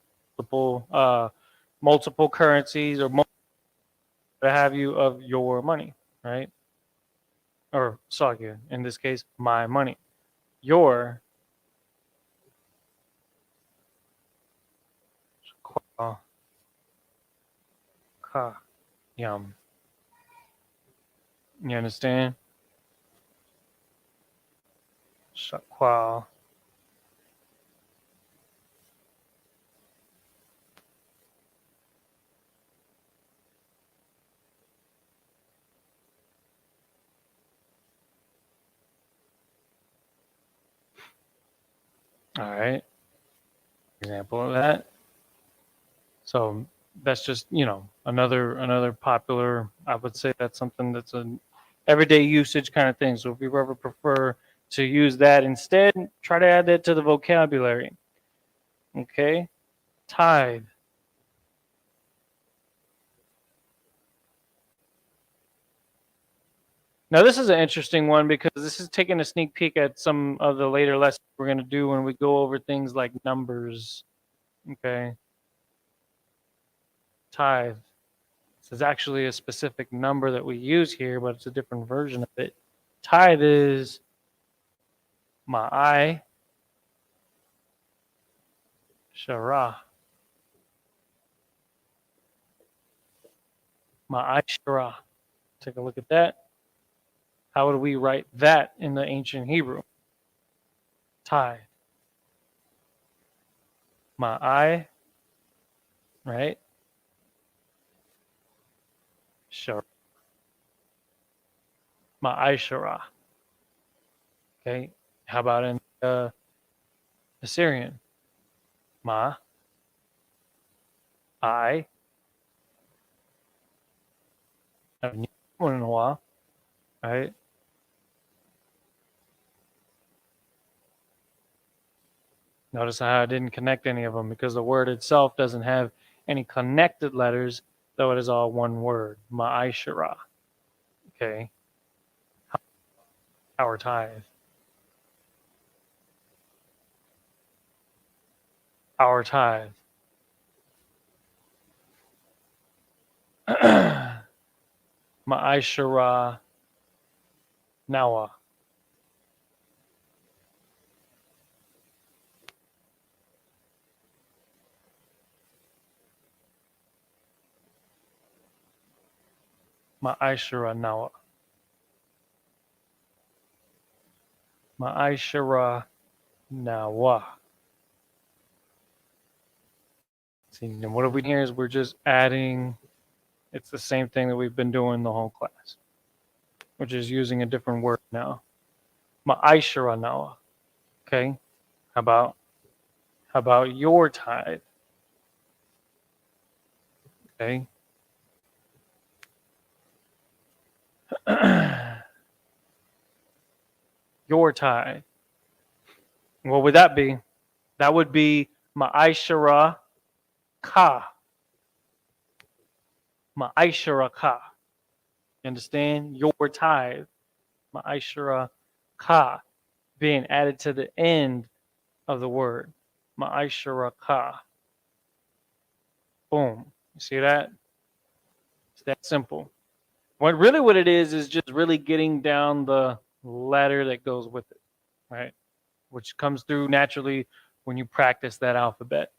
multiple currencies or what have you of your money, right? Or sagya, in this case, my money. Your ka yum. You understand? Shakwal. All right. Example of that. So that's just, another popular, I would say that's something that's an everyday usage kind of thing. So if you ever prefer to use that instead, try to add that to the vocabulary. Okay. Tithe. Now this is an interesting one because this is taking a sneak peek at some of the later lessons we're going to do when we go over things like numbers. Okay. Tithe. This is actually a specific number that we use here, but it's a different version of it. Tithe is ma'ai shara. Ma'ai shara. Take a look at that. How would we write that in the ancient Hebrew? Tithe. Ma'ai, right? Shara. Ma'ai shara. Okay. How about in Assyrian. Ma, I. Haven't used one in a while, right? Notice how I didn't connect any of them because the word itself doesn't have any connected letters, though it is all one word. Ma'ashara. Okay. Our tithe. Our tithe. Ma'ashara Nawa. Ma'ashara Nawa. Ma'ashara Nawa. See, and what we here is we're just adding, it's the same thing that we've been doing the whole class. We're just using a different word now. Ma'ashara Nawa. Okay. How about your tithe? Okay. Your tithe. What would that be? That would be Ma'ashara Ka. Ma'ashara Ka. You understand? Your tithe. Ma'ashara Ka. Being added to the end of the word. Ma'ashara Ka. Boom. You see that? It's that simple. What it is just really getting down the letter that goes with it, right? Which comes through naturally when you practice that alphabet.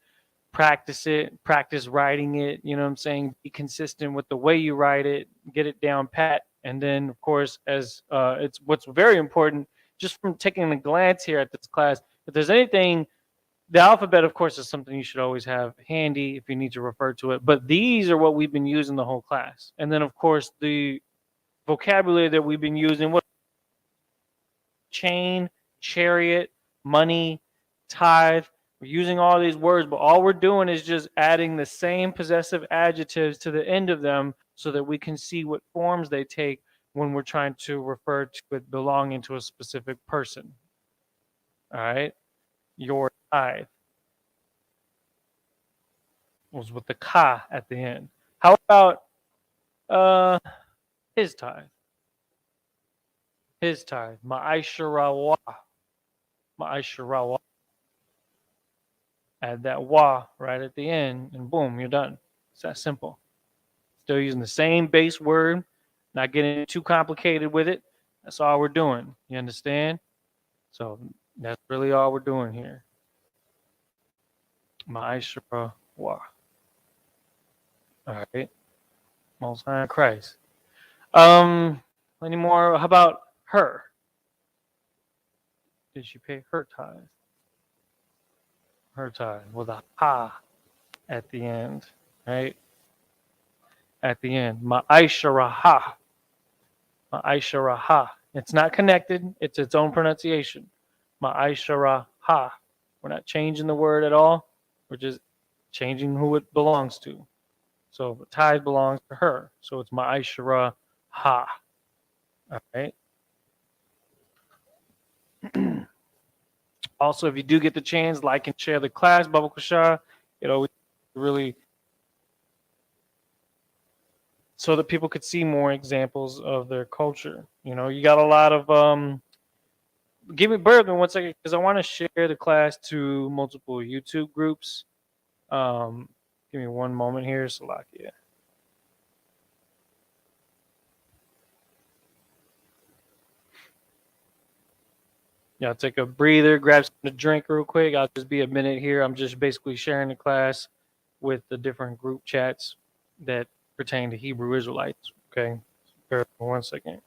Practice it, practice writing it, you know what I'm saying? Be consistent with the way you write it, get it down pat. And then, of course, as it's what's very important, just from taking a glance here at this class, if there's anything, the alphabet, of course, is something you should always have handy if you need to refer to it. But these are what we've been using the whole class. And then, of course, the vocabulary that we've been using, what chain, chariot, money, tithe. We're using all these words, but all we're doing is just adding the same possessive adjectives to the end of them so that we can see what forms they take when we're trying to refer to it belonging to a specific person. All right? Your tithe was with the ka at the end. How about his tithe? His tithe. Ma'asharawa. Ma'asharawa. Add that wa right at the end, and boom, you're done. It's that simple. Still using the same base word, not getting too complicated with it. That's all we're doing. You understand? So that's really all we're doing here. Ma'ashara wa. All right. Most High Christ. Any more? How about her? Did she pay her tithe? Her tithe with a ha at the end, right? At the end. Ma'asharaha. Ma'asharaha. It's not connected. It's its own pronunciation. Ma'asharaha. We're not changing the word at all. We're just changing who it belongs to. So the tithe belongs to her. So it's Ma'asharaha. All right. Also, if you do get the chance, like and share the class, Baba Kushar. It always really so that people could see more examples of their culture. You know, you got a lot of give me Bergman 1 second because I want to share the class to multiple YouTube groups. Give me one moment here, Salakia. Yeah, I'll take a breather, grab something to drink real quick. I'll just be a minute here. I'm just basically sharing the class with the different group chats that pertain to Hebrew Israelites. Okay, bear with me 1 second.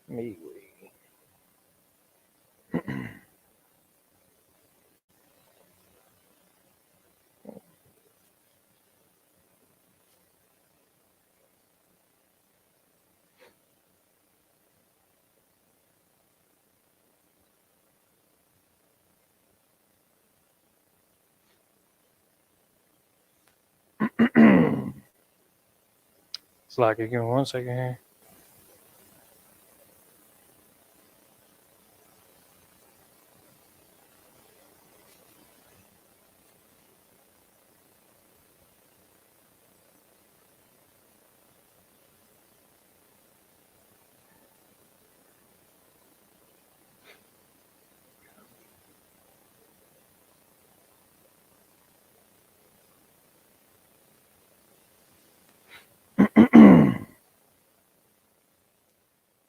Me. Slack, give me 1 second here.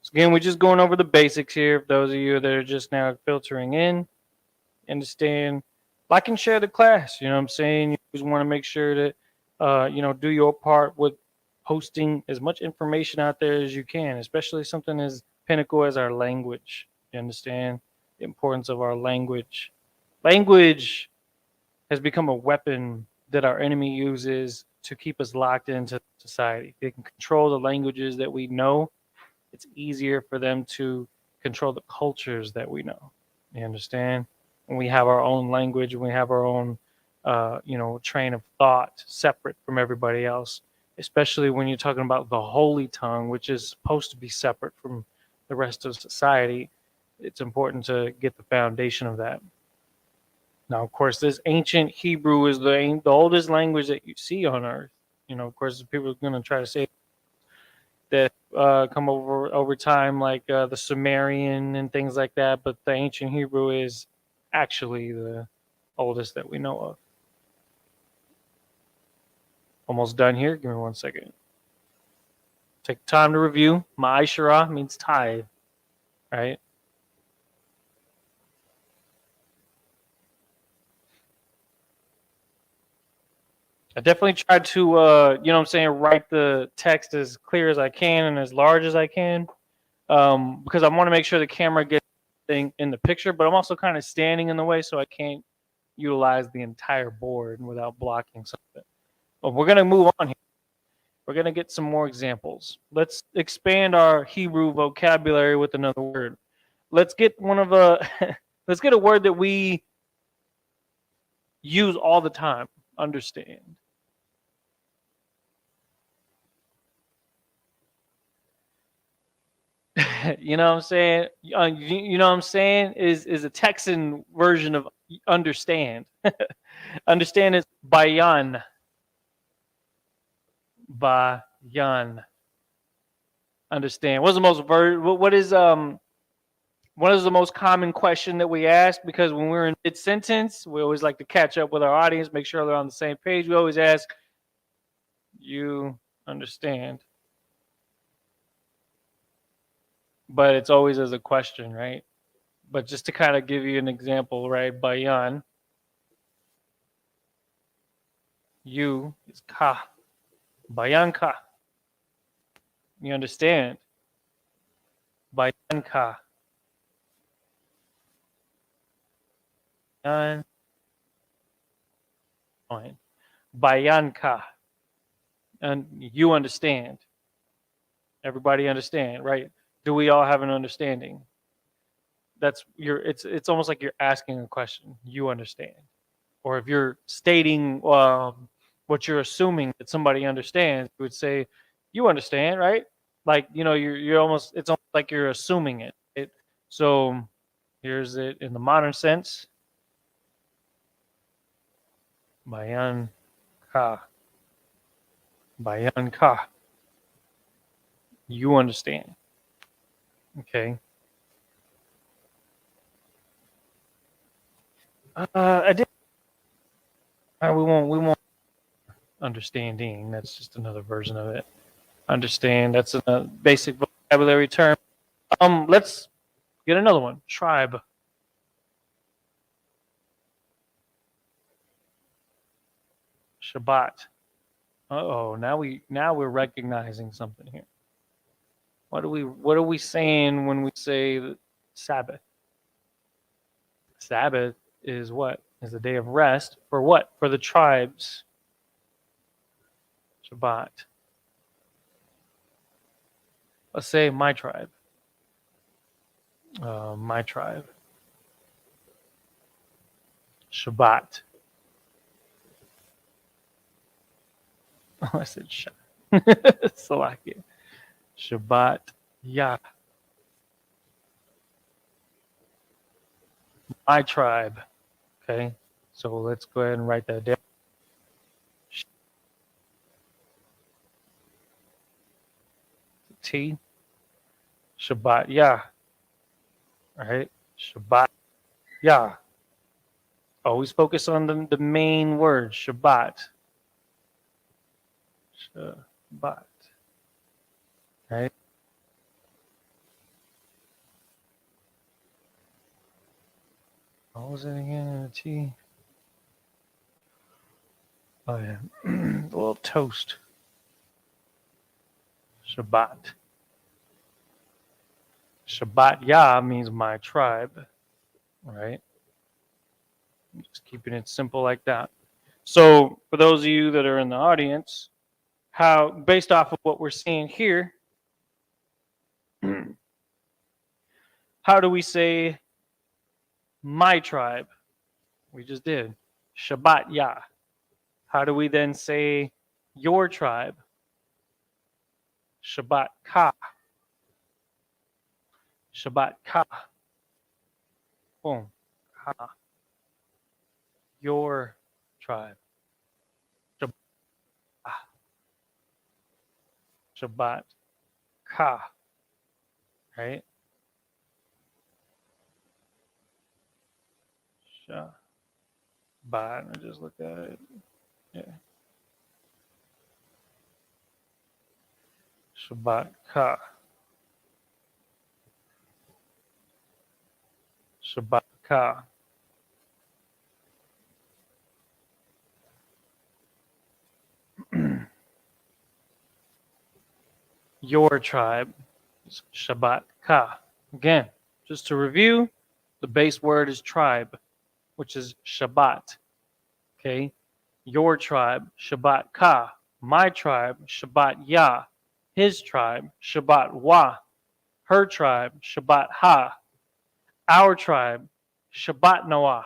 So again, we're just going over the basics here. For those of you that are just now filtering in, understand, like and share the class. You know what I'm saying? You just want to make sure that, do your part with posting as much information out there as you can, especially something as pinnacle as our language. You understand the importance of our language? Language has become a weapon that our enemy uses to keep us locked into society. They can control the languages that we know. It's easier for them to control the cultures that we know. You understand? When we have our own language, when we have our own, train of thought separate from everybody else, especially when you're talking about the holy tongue, which is supposed to be separate from the rest of society, it's important to get the foundation of that. Now, of course, this ancient Hebrew is the oldest language that you see on earth. Of course, people are going to try to say that come over time, like the Sumerian and things like that. But the ancient Hebrew is actually the oldest that we know of. Almost done here. Give me 1 second. Take time to review. Ma'ashara means tithe, right? I definitely tried to, write the text as clear as I can and as large as I can, because I want to make sure the camera gets thing in the picture, but I'm also kind of standing in the way, so I can't utilize the entire board without blocking something. But we're gonna move on here. We're gonna get some more examples. Let's expand our Hebrew vocabulary with another word. Let's get one of a let's get a word that we use all the time. Understand. You know what I'm saying? You know what I'm saying? Is a Texan version of understand. Understand is bayan. Bayan. Understand. What's the most what is the most common question that we ask? Because when we're in mid sentence, we always like to catch up with our audience, make sure they're on the same page. We always ask, "You understand?" But it's always as a question, right? But just to kind of give you an example, right? Bayan, you is ka. Bayan ka. You understand? Bayan ka. Bayan. Bayan ka. And you understand. Everybody understand, right? Do we all have an understanding? It's almost like you're asking a question. You understand. Or if you're stating what you're assuming that somebody understands, you would say, "You understand, right?" Like you're almost it's almost like you're assuming it. So here's it in the modern sense. Bayan ka, bayan ka. You understand, okay? I did. We won't understanding. That's just another version of it. Understand. That's a basic vocabulary term. Let's get another one. Tribe. Shabbat. Oh, now we're recognizing something here. What are we saying when we say Sabbath? Sabbath is what? Is a day of rest for what? For the tribes. Shabbat. Let's say my tribe. My tribe. Shabbat. I said Shabbat. Salakia. Shabbat Yah. My tribe. Okay. So let's go ahead and write that down. T. Shabbat Yah. All right. Shabbat Yah. Always focus on the main word. Shabbat. Shabbat. Right. What was it again? T. Oh yeah. A little toast. Shabbat. Shabbat Yah means my tribe. Right. Just keeping it simple like that. So for those of you that are in the audience, how based off of what we're seeing here, how do we say my tribe? We just did. Shabbat Yah. How do we then say your tribe? Shabbat Ka. Shabbat Ka. Boom. Ka. Your tribe. Shabbat. Shabbat Ka. Right? Shabbat. I just look at it. Yeah. Shabbat Ka. Shabbat Ka. Your tribe is Shabbat Ka. Again, just to review, the base word is tribe, which is Shabbat. Okay? Your tribe, Shabbat Ka. My tribe, Shabbat Yah. His tribe, Shabbat Wa. Her tribe, Shabbat Ha. Our tribe, Shabbat Noah.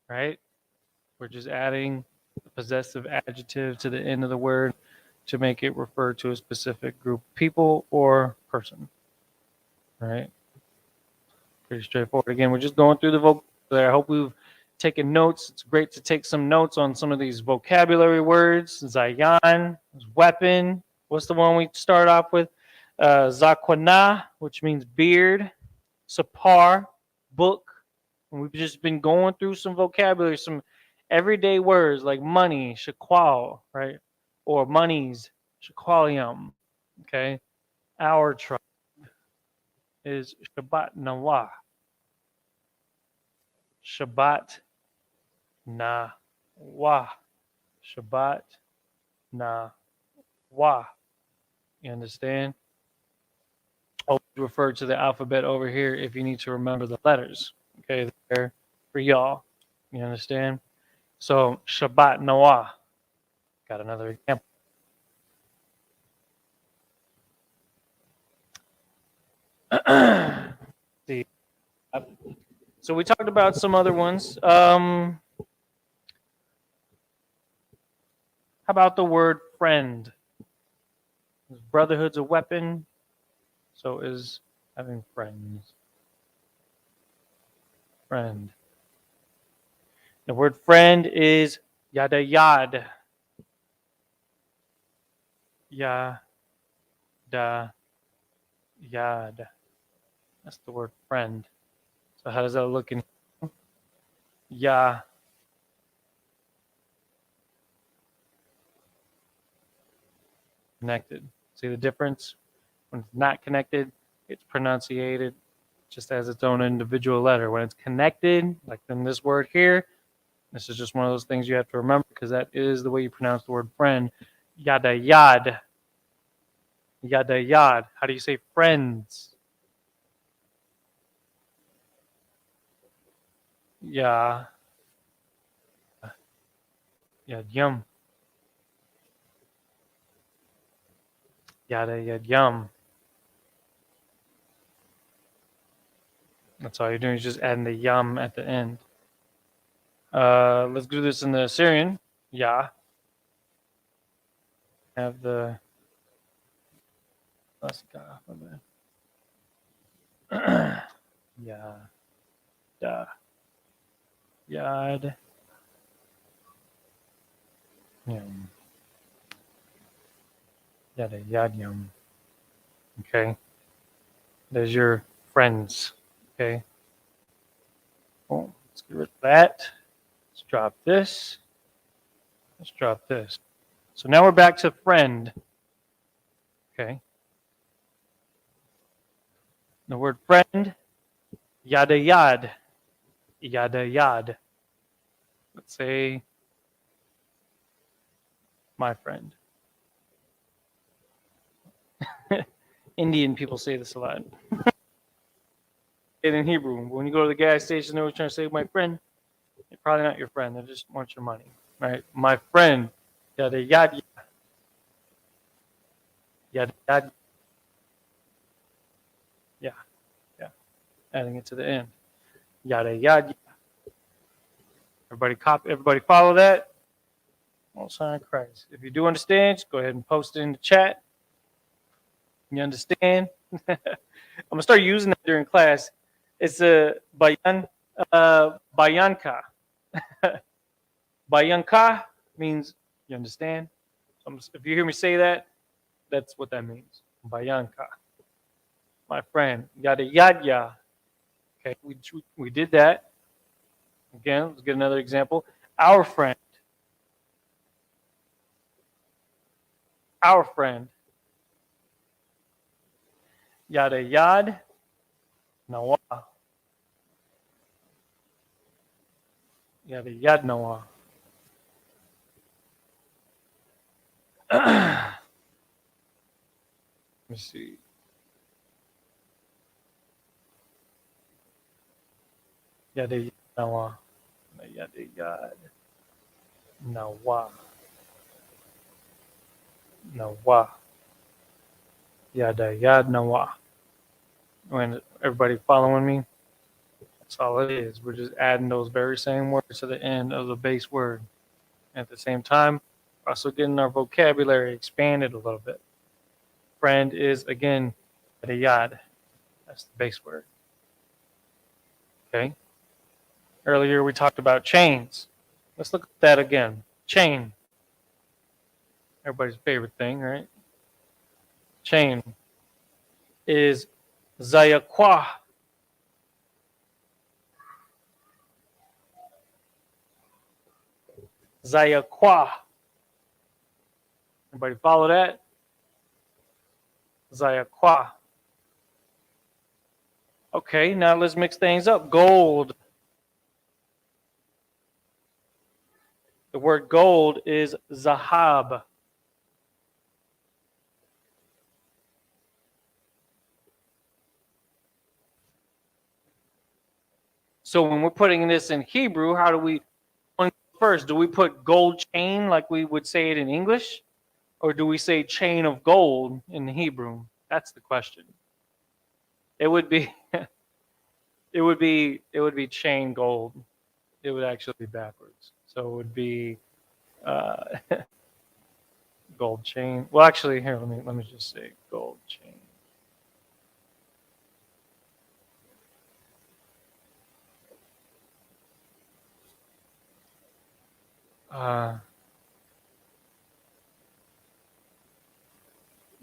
Right? We're just adding the possessive adjective to the end of the word to make it refer to a specific group of people or person. Right? Pretty straightforward. Again, we're just going through the vocabulary. I hope we've taken notes. It's great to take some notes on some of these vocabulary words. Zayan, weapon. What's the one we start off with? Zakwana, which means beard. Sapar, book. And we've just been going through some vocabulary, some everyday words like money, shakwal, right? Or monies, shakwalium. Okay. Our tribe is Shabbat Nawah. Shabbat Nawah. Shabbat Nawah. You understand? Always refer to the alphabet over here if you need to remember the letters. Okay, there for y'all. You understand? So Shabbat Nawah. Got another example. See, so we talked about some other ones. How about the word friend? Brotherhood's a weapon, so is having friends. Friend. The word friend is yada yad. Yada yad. That's the word friend. So how does that look in ya? Connected. See the difference? When it's not connected, it's pronunciated just as its own individual letter. When it's connected, like in this word here, this is just one of those things you have to remember because that is the way you pronounce the word friend. Yada yad. Yada yad. How do you say friends? Yeah. Yad yum. Yada yad yum. That's all you're doing is just adding the yum at the end. Let's do this in the Assyrian. Yeah. have the let's go from the yada yad yum yada yad yum. Okay, there's your friends. Okay, well, let's get rid of that. Let's drop this. Let's drop this. So now we're back to friend. Okay. The word friend, yada yad, yada yad. Let's say my friend. Indian people say this a lot. And in Hebrew, when you go to the gas station, they're always trying to say, my friend. They're probably not your friend. They just want your money, right? My friend, yada yada yada yada. Yeah, yeah. Adding it to the end. Yada yada. Everybody copy. Everybody follow that. All sign of Christ. If you do understand, just go ahead and post it in the chat. You understand? I'm gonna start using that during class. It's a bayanka. Bayanka means you understand. So if you hear me say that, that's what that means. Bayanka. My friend. Yada yada. Okay, we did that. Again, let's get another example. Our friend. Our friend. Yada yad. Nawa. Yada yad nawa. Let me see. Yada yad nawa. Yada yad. Nawa. Nawa. Yada yad nawa. When everybody following me, that's all it is. We're just adding those very same words to the end of the base word. At the same time, we're also getting our vocabulary expanded a little bit. Friend is again yada yad. That's the base word. Okay. Earlier we talked about chains. Let's look at that again. Chain. Everybody's favorite thing, right? Chain is zayakwa. Zayakwa. Everybody follow that? Zayakwa. Okay, now let's mix things up. Gold. The word gold is zahab. So when we're putting this in Hebrew, how do we first? Do we put gold chain like we would say it in English? Or do we say chain of gold in Hebrew? That's the question. It would be it would be chain gold. It would actually be backwards. So it would be gold chain. Well, actually, here let me just say gold chain.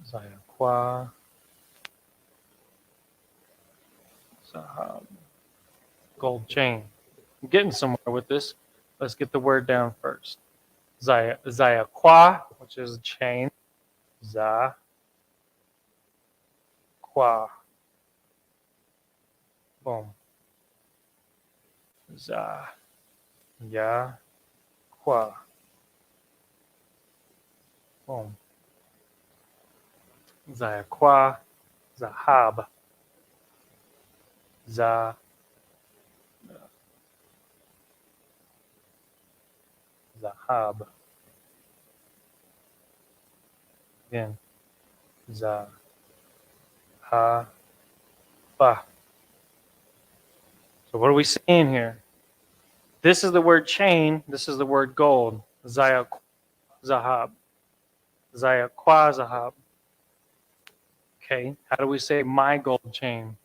Zayakwa. Sahab. Gold chain. I'm getting somewhere with this. Let's get the word down first. Zayakwa, which is a chain. Za. Qua. Boom. Za. Ya. Qua. Boom. Zayakwa. Zahab. Za. Zahab. Again. Za. Ha. Fa. So what are we saying here? This is the word chain. This is the word gold. Zayakwa. Zahab. Zaya kwa zahab. Okay, how do we say my gold chain?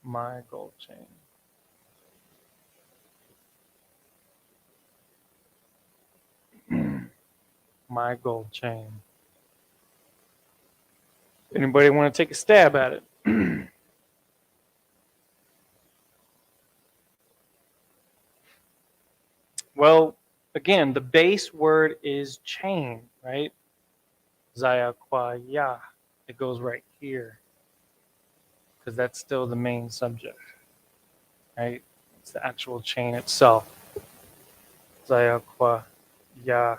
My gold chain. My gold chain. Anybody want to take a stab at it? Well, again, the base word is chain, right? Zaya kwa ya. It goes right here because that's still the main subject, right? It's the actual chain itself. Zaya kwa ya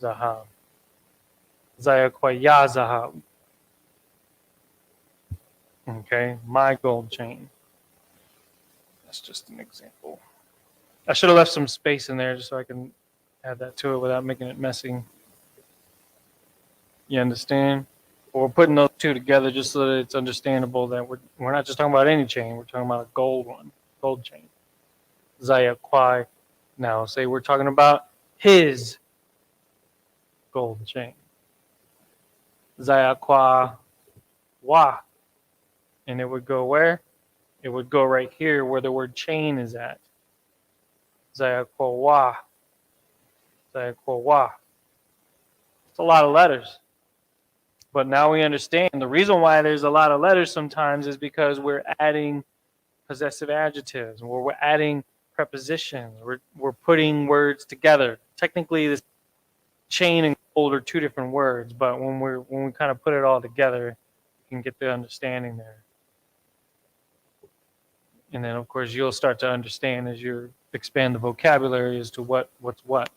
zahab. Zaya kwa ya zahab. Okay, my gold chain. That's just an example. I should have left some space in there just so I can add that to it without making it messy. You understand? But we're putting those two together just so that it's understandable that we're not just talking about any chain. We're talking about a gold one, gold chain. Zaya Kwai. Now, say we're talking about his gold chain. Zaya Kwa Wa. And it would go where? It would go right here where the word chain is at. Zaya Kwa Wa. Zaya Kwa Wa. It's a lot of letters. But now we understand the reason why there's a lot of letters sometimes is because we're adding possessive adjectives, or we're adding prepositions, we're putting words together. Technically, this chain and gold are two different words, but when we kind of put it all together, you can get the understanding there. And then, of course, you'll start to understand as you expand the vocabulary as to what's what.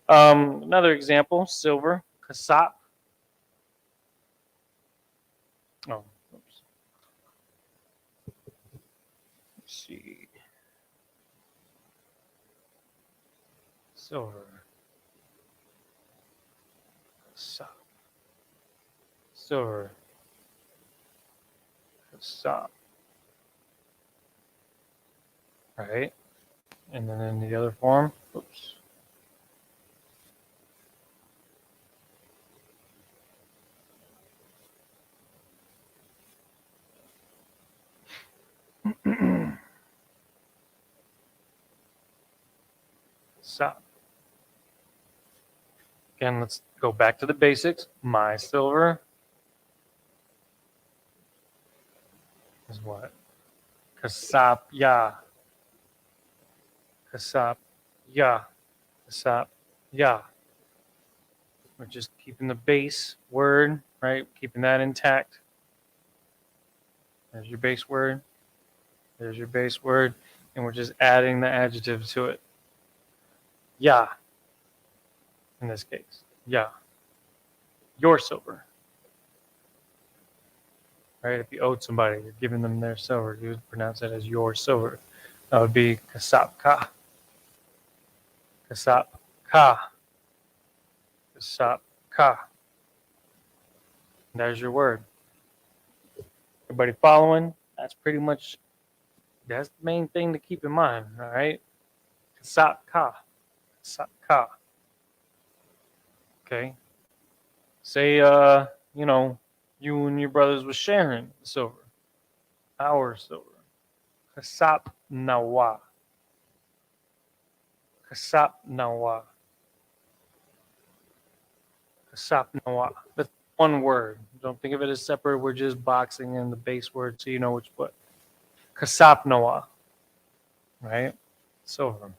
Another example: silver, kasap. Oh, oops. Let's see. Silver. Kasap. Silver. Kasap. Right? And then in the other form, oops. Sap. Again, let's go back to the basics. My silver is what? Kasap ya. Kasap ya. Kasap ya. We're just keeping the base word, right? Keeping that intact. There's your base word. There's your base word. And we're just adding the adjective to it. Ya. In this case. Ya. Your silver. Right? If you owed somebody, you're giving them their silver. You would pronounce it as your silver. That would be kasap ka. Kasap ka. Kasap ka. There's your word. Everybody following? That's pretty much, that's the main thing to keep in mind, all right? Kasap ka. Kasap ka. Okay? Say, you and your brothers was sharing the silver. Our silver. Kasap nawa. Kasap nawa. Kasap nawa. That's one word. Don't think of it as separate. We're just boxing in the base word so you know which what. Kasap nawa. Right? Silver.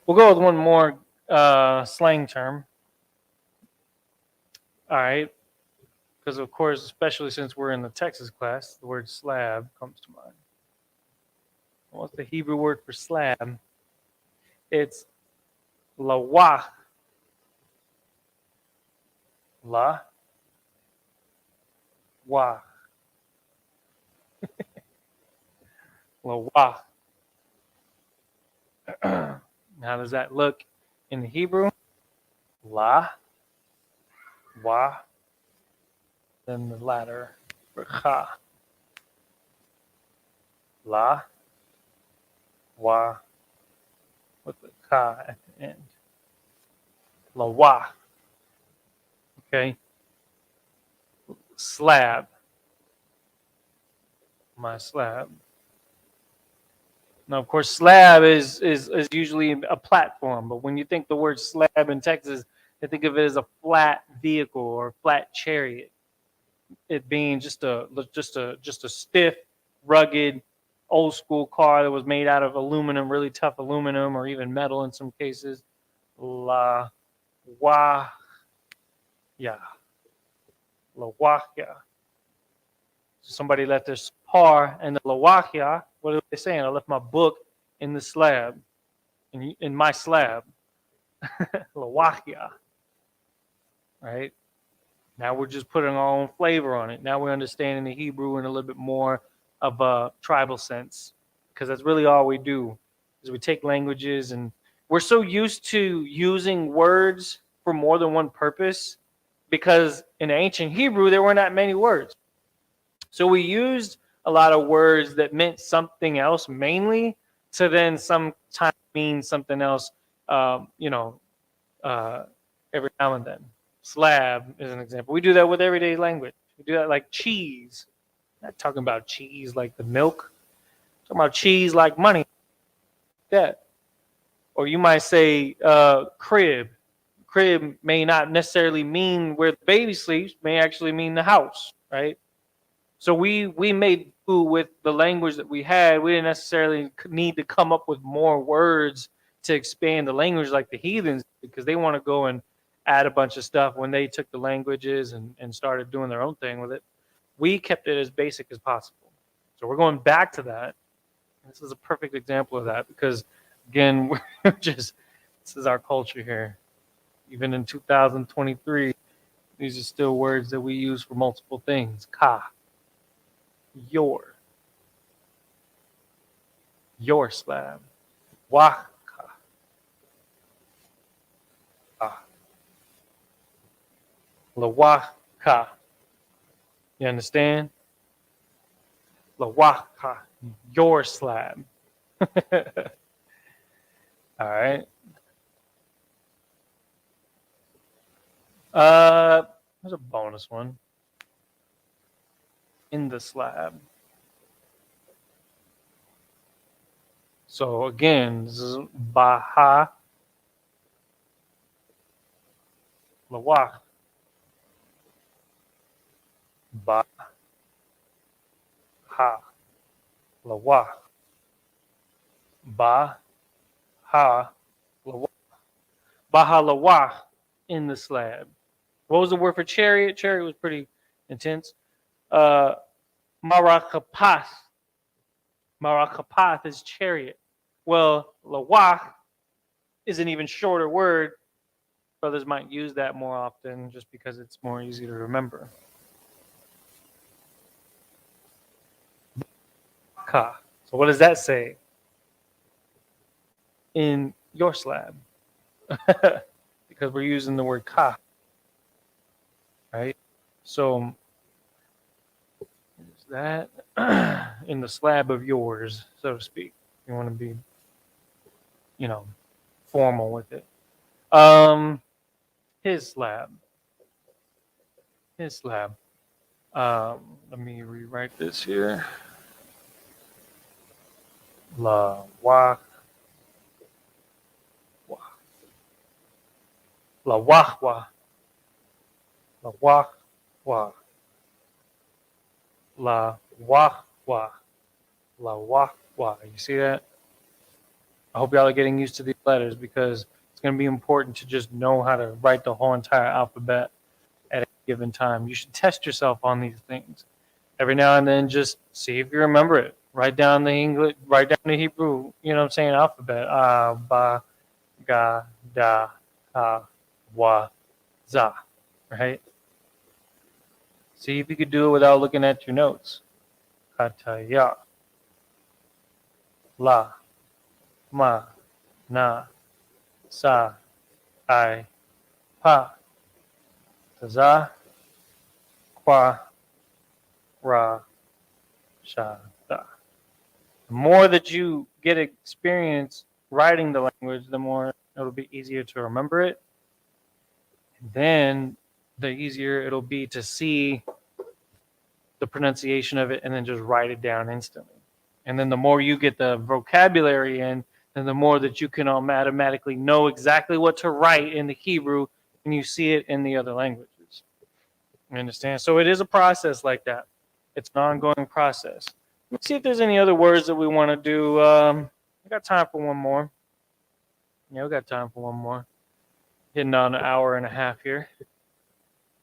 We'll go with one more slang term. All right. Because, of course, especially since we're in the Texas class, the word slab comes to mind. What's the Hebrew word for slab? It's lawah. La. Wah. Lawah. How does that look in the Hebrew? La. Wah. Then the latter for cha. La. Wah. With the cha at the end. Lawa. Okay. Slab. My slab. Now, of course, slab is usually a platform, but when you think the word slab in Texas, they think of it as a flat vehicle or a flat chariot. It being just a stiff, rugged, old school car that was made out of aluminum, really tough aluminum, or even metal in some cases. La wa ya, la wahya. Somebody left their par and the la wahya. What are they saying? I left my book in the slab, in my slab. La wahya, right? Now we're just putting our own flavor on it. Now we're understanding the Hebrew in a little bit more of a tribal sense, because that's really all we do is we take languages, and we're so used to using words for more than one purpose, because in ancient Hebrew there were not many words. So we used a lot of words that meant something else mainly to then sometimes mean something else, um, you know, uh, every now and then. Slab is an example. We do that with everyday language. We do that like cheese. Not talking about cheese like the milk. Talking about cheese like money. That. Or you might say crib. Crib may not necessarily mean where the baby sleeps. May actually mean the house, right? So we made do with the language that we had. We didn't necessarily need to come up with more words to expand the language like the heathens, because they want to go and add a bunch of stuff when they took the languages and started doing their own thing with it. We kept it as basic as possible. So we're going back to that. This is a perfect example of that, because again, we're just, this is our culture here. Even in 2023, these are still words that we use for multiple things. Ka, your slab. Waka, lawaka. You understand? Lawaka, your slab. All right. There's a bonus one. In the slab. So again, this is Baha Lawak. Baha Lawak. Baha Lawak. Baha Lawak in the slab. What was the word for chariot? Chariot was pretty intense. Marakapath. Marakapath is chariot. Well, Lawak is an even shorter word. Brothers might use that more often just because it's more easy to remember. Ka. So what does that say? In your slab. Because we're using the word ka. Right? So is that in the slab of yours, so to speak. You want to be, formal with it. His slab. His slab. Let me rewrite this here. La wa wa. La wa wa. La wa wa. La wa wa. La wa wa. You see that? I hope y'all are getting used to these letters, because it's going to be important to just know how to write the whole entire alphabet at a given time. You should test yourself on these things. Every now and then, just see if you remember it. Write down the English, write down the Hebrew, alphabet. Ba, ga, da, ha, wa, za. Right? See if you could do it without looking at your notes. Kataya. La. Ma, na, sa, I, pa, za, qua, ra, sha, da. The more that you get experience writing the language, the more it'll be easier to remember it. then the easier it'll be to see the pronunciation of it and then just write it down instantly. And then the more you get the vocabulary in, then the more that you can automatically know exactly what to write in the Hebrew when you see it in the other languages. You understand? So it is a process like that. It's an ongoing process. Let's see if there's any other words that we want to do. I got time for one more. Yeah, we got time for one more. Hitting on an hour and a half here.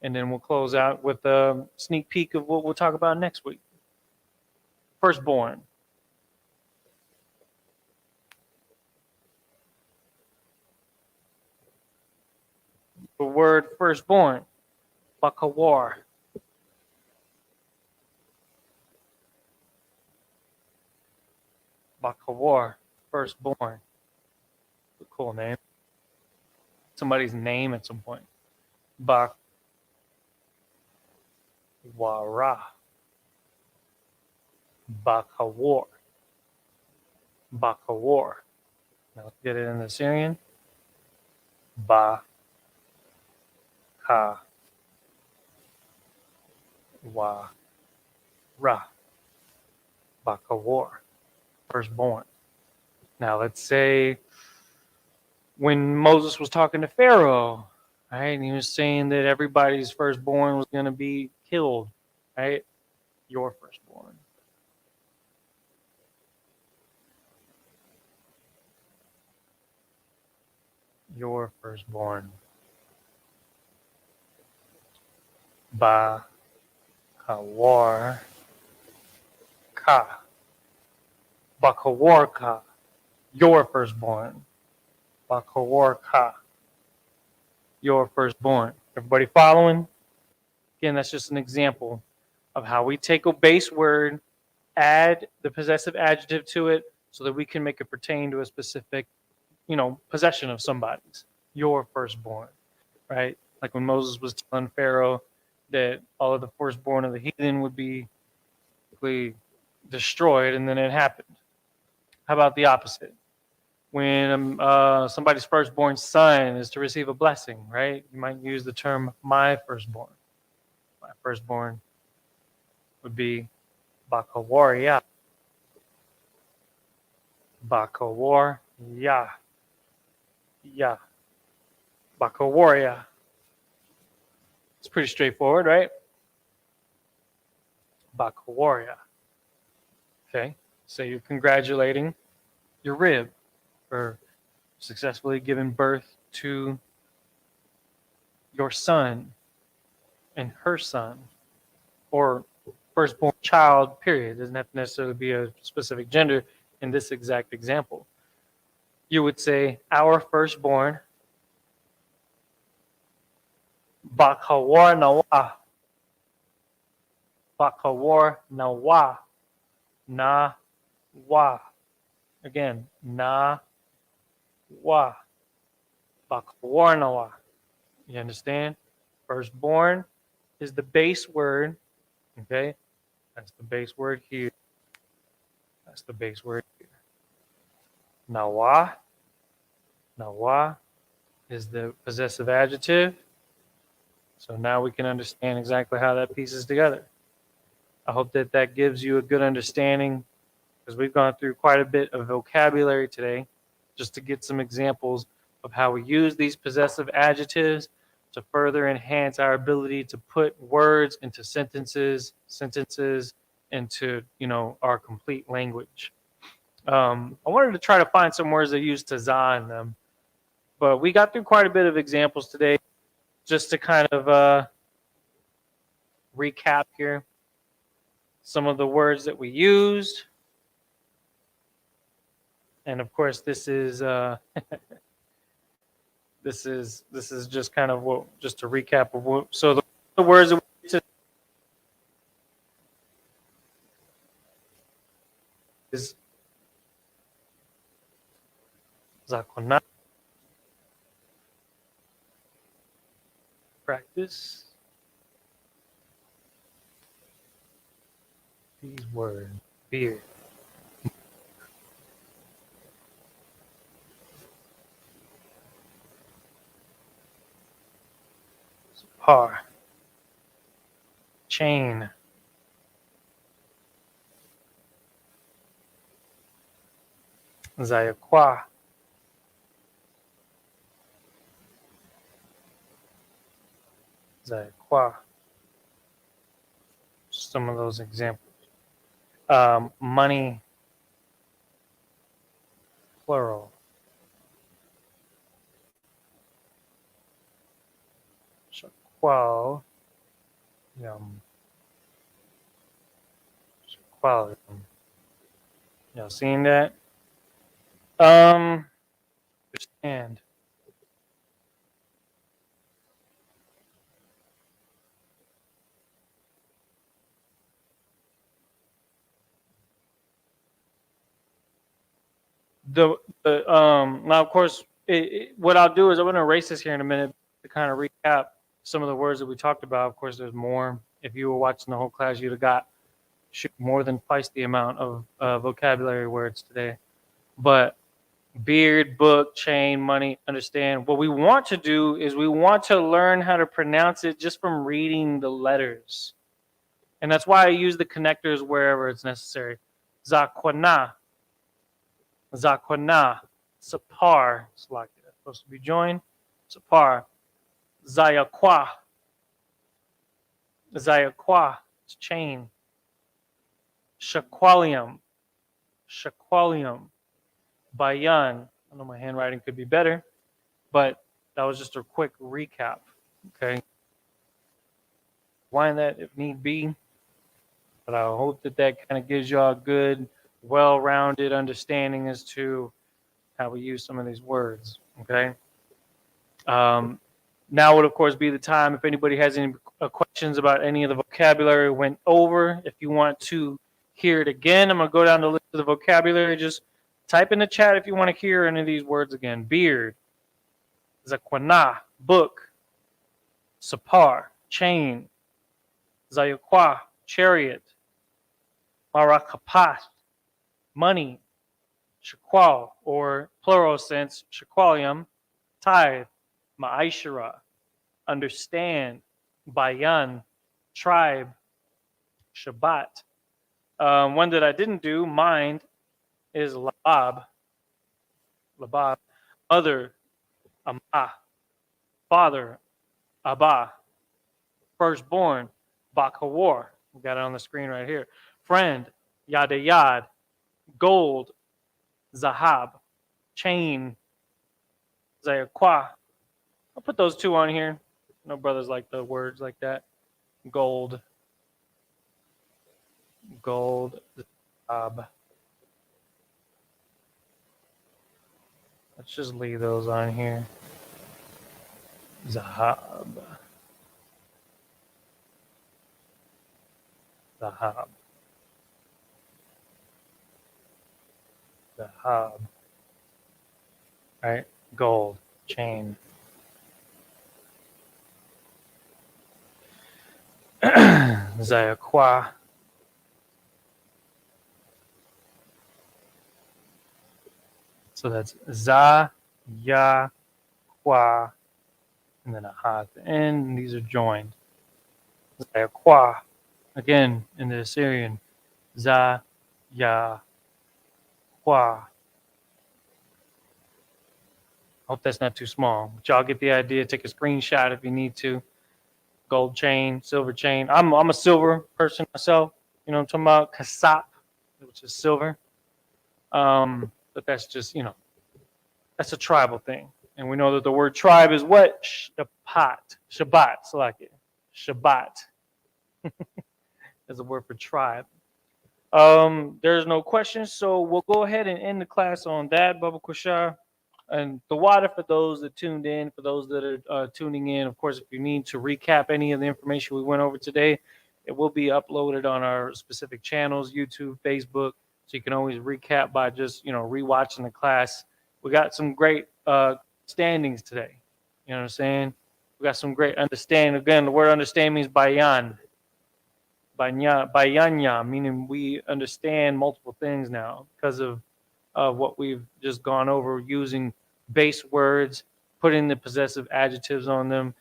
And then we'll close out with a sneak peek of what we'll talk about next week. Firstborn. The word firstborn. Bakawar. Bakawar. Firstborn. A cool name. Somebody's name at some point. Wara. Bakawar. Bakawar. Now let's get it in the Syrian. Ba. Ka. Wa. Ra. Bakawar. Firstborn. Now let's say when Moses was talking to Pharaoh, right, and he was saying that everybody's firstborn was going to be killed, right? Your firstborn. Your firstborn. Ba. Kawar. Ka. Bakawar ka. Your firstborn. Bakawar ka. Your firstborn. Everybody following? Again, that's just an example of how we take a base word, add the possessive adjective to it so that we can make it pertain to a specific, possession of somebody's. Your firstborn, right? Like when Moses was telling Pharaoh that all of the firstborn of the heathen would be destroyed, and then it happened. How about the opposite? When somebody's firstborn son is to receive a blessing, right? You might use the term my firstborn. My firstborn would be Bakawaria. Bakawaria. Yeah. Bakawaria. It's pretty straightforward, right? Bakawaria. Okay. So you're congratulating your rib for successfully giving birth to your son and her son, or firstborn child, period. It doesn't have to necessarily be a specific gender in this exact example. You would say, our firstborn, Bakawar Nawa. Bakawar Nawa. Na wa. Again, na wa. Bakawar Nawa. You understand? Firstborn is the base word. Okay? That's the base word here. That's the base word here. Nawa. Nawa is the possessive adjective. So now we can understand exactly how that pieces together. I hope that that gives you a good understanding, because we've gone through quite a bit of vocabulary today just to get some examples of how we use these possessive adjectives to further enhance our ability to put words into sentences into our complete language. I wanted to try to find some words that use tazah in them, but we got through quite a bit of examples today just to kind of recap here some of the words that we used. And of course, this is this is just kind of just a recap of what. So the words that we used is zakona, practice these words. Beer. chain. Zayakwa. Zayakwa. Some of those examples. Money, plural. Shaqual. Shaqual. Y'all seen that? Understand. Now of course what I'll do is I'm going to erase this here in a minute to kind of recap some of the words that we talked about. Of course, there's more. If you were watching the whole class, you'd have got more than twice the amount of vocabulary words today. But beard, book, chain, money, understand. What we want to do is we want to learn how to pronounce it just from reading the letters. And that's why I use the connectors wherever it's necessary. Zakwana. Zakwana. Sapar. It's like it's supposed to be joined. Sapar. Zayakwa. Zayakwa. It's chain. Shaqualium. Shaqualium. Bayan. I know my handwriting could be better, but that was just a quick recap. Okay. Wind that if need be. But I hope that that kind of gives you a good, well-rounded understanding as to how we use some of these words. Okay. Now would of course be the time if anybody has any questions about any of the vocabulary we went over. If you want to hear it again, I'm gonna go down the list of the vocabulary. Just type in the chat if you want to hear any of these words again. Beard, zakwana, book, sapar, chain, zayakwa, chariot, marakapat, money, shaqual, or plural sense, shaqualium, tithe, ma'aishara, understand, bayan, tribe, Shabbat. One that I didn't do, mind, is labab, labab, mother, amah, father, abba, firstborn, bakawar. We got it on the screen right here. Friend, yadayad, gold, zahab, chain, zayakwa. I'll put those two on here. No brothers like the words like that. Gold, gold, zahab. Let's just leave those on here. Zahab. Zahab. Zahab. Right? Gold. Chain. Zayakwa. So that's za, ya, kwa, and then a ha at the end, and these are joined. Zayakwa. Again, in the Assyrian, za, ya, kwa. Hope that's not too small. But y'all get the idea. Take a screenshot if you need to. Gold chain, silver chain. I'm a silver person myself. You know what I'm talking about? Kasap, which is silver. But that's just, that's a tribal thing. And we know that the word tribe is what? Shabbat. Shabbat. So like it. Shabbat. Is a word for tribe. There's no questions, so we'll go ahead and end the class on that, Baba Kushar. And the water for those that tuned in, for those that are tuning in, of course, if you need to recap any of the information we went over today, it will be uploaded on our specific channels, YouTube, Facebook. So you can always recap by just, rewatching the class. We got some great standings today. You know what I'm saying? We got some great understanding. Again, the word understand means bayan. Bayanya, meaning we understand multiple things now because of what we've just gone over, using base words, putting the possessive adjectives on them.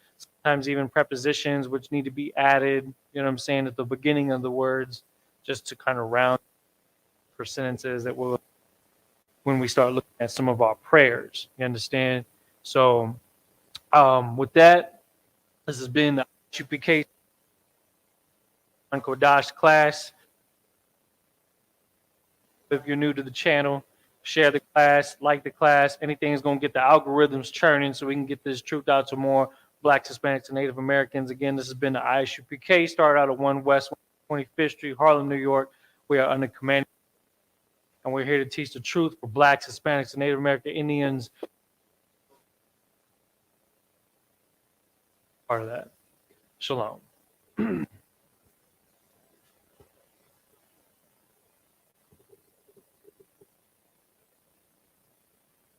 Sometimes even prepositions which need to be added, you know what I'm saying, at the beginning of the words, just to kind of round for sentences that will, when we start looking at some of our prayers. You understand? So with that, this has been the Isupk Kodash class. If you're new to the channel, share the class, like the class. Anything is going to get the algorithms churning so we can get this truth out to more Blacks, Hispanics, and Native Americans. Again, this has been the Isupk. Started out at 1 West 25th Street, Harlem, New York. We are under command, and we're here to teach the truth for Blacks, Hispanics, and Native American Indians. Part of that. Shalom.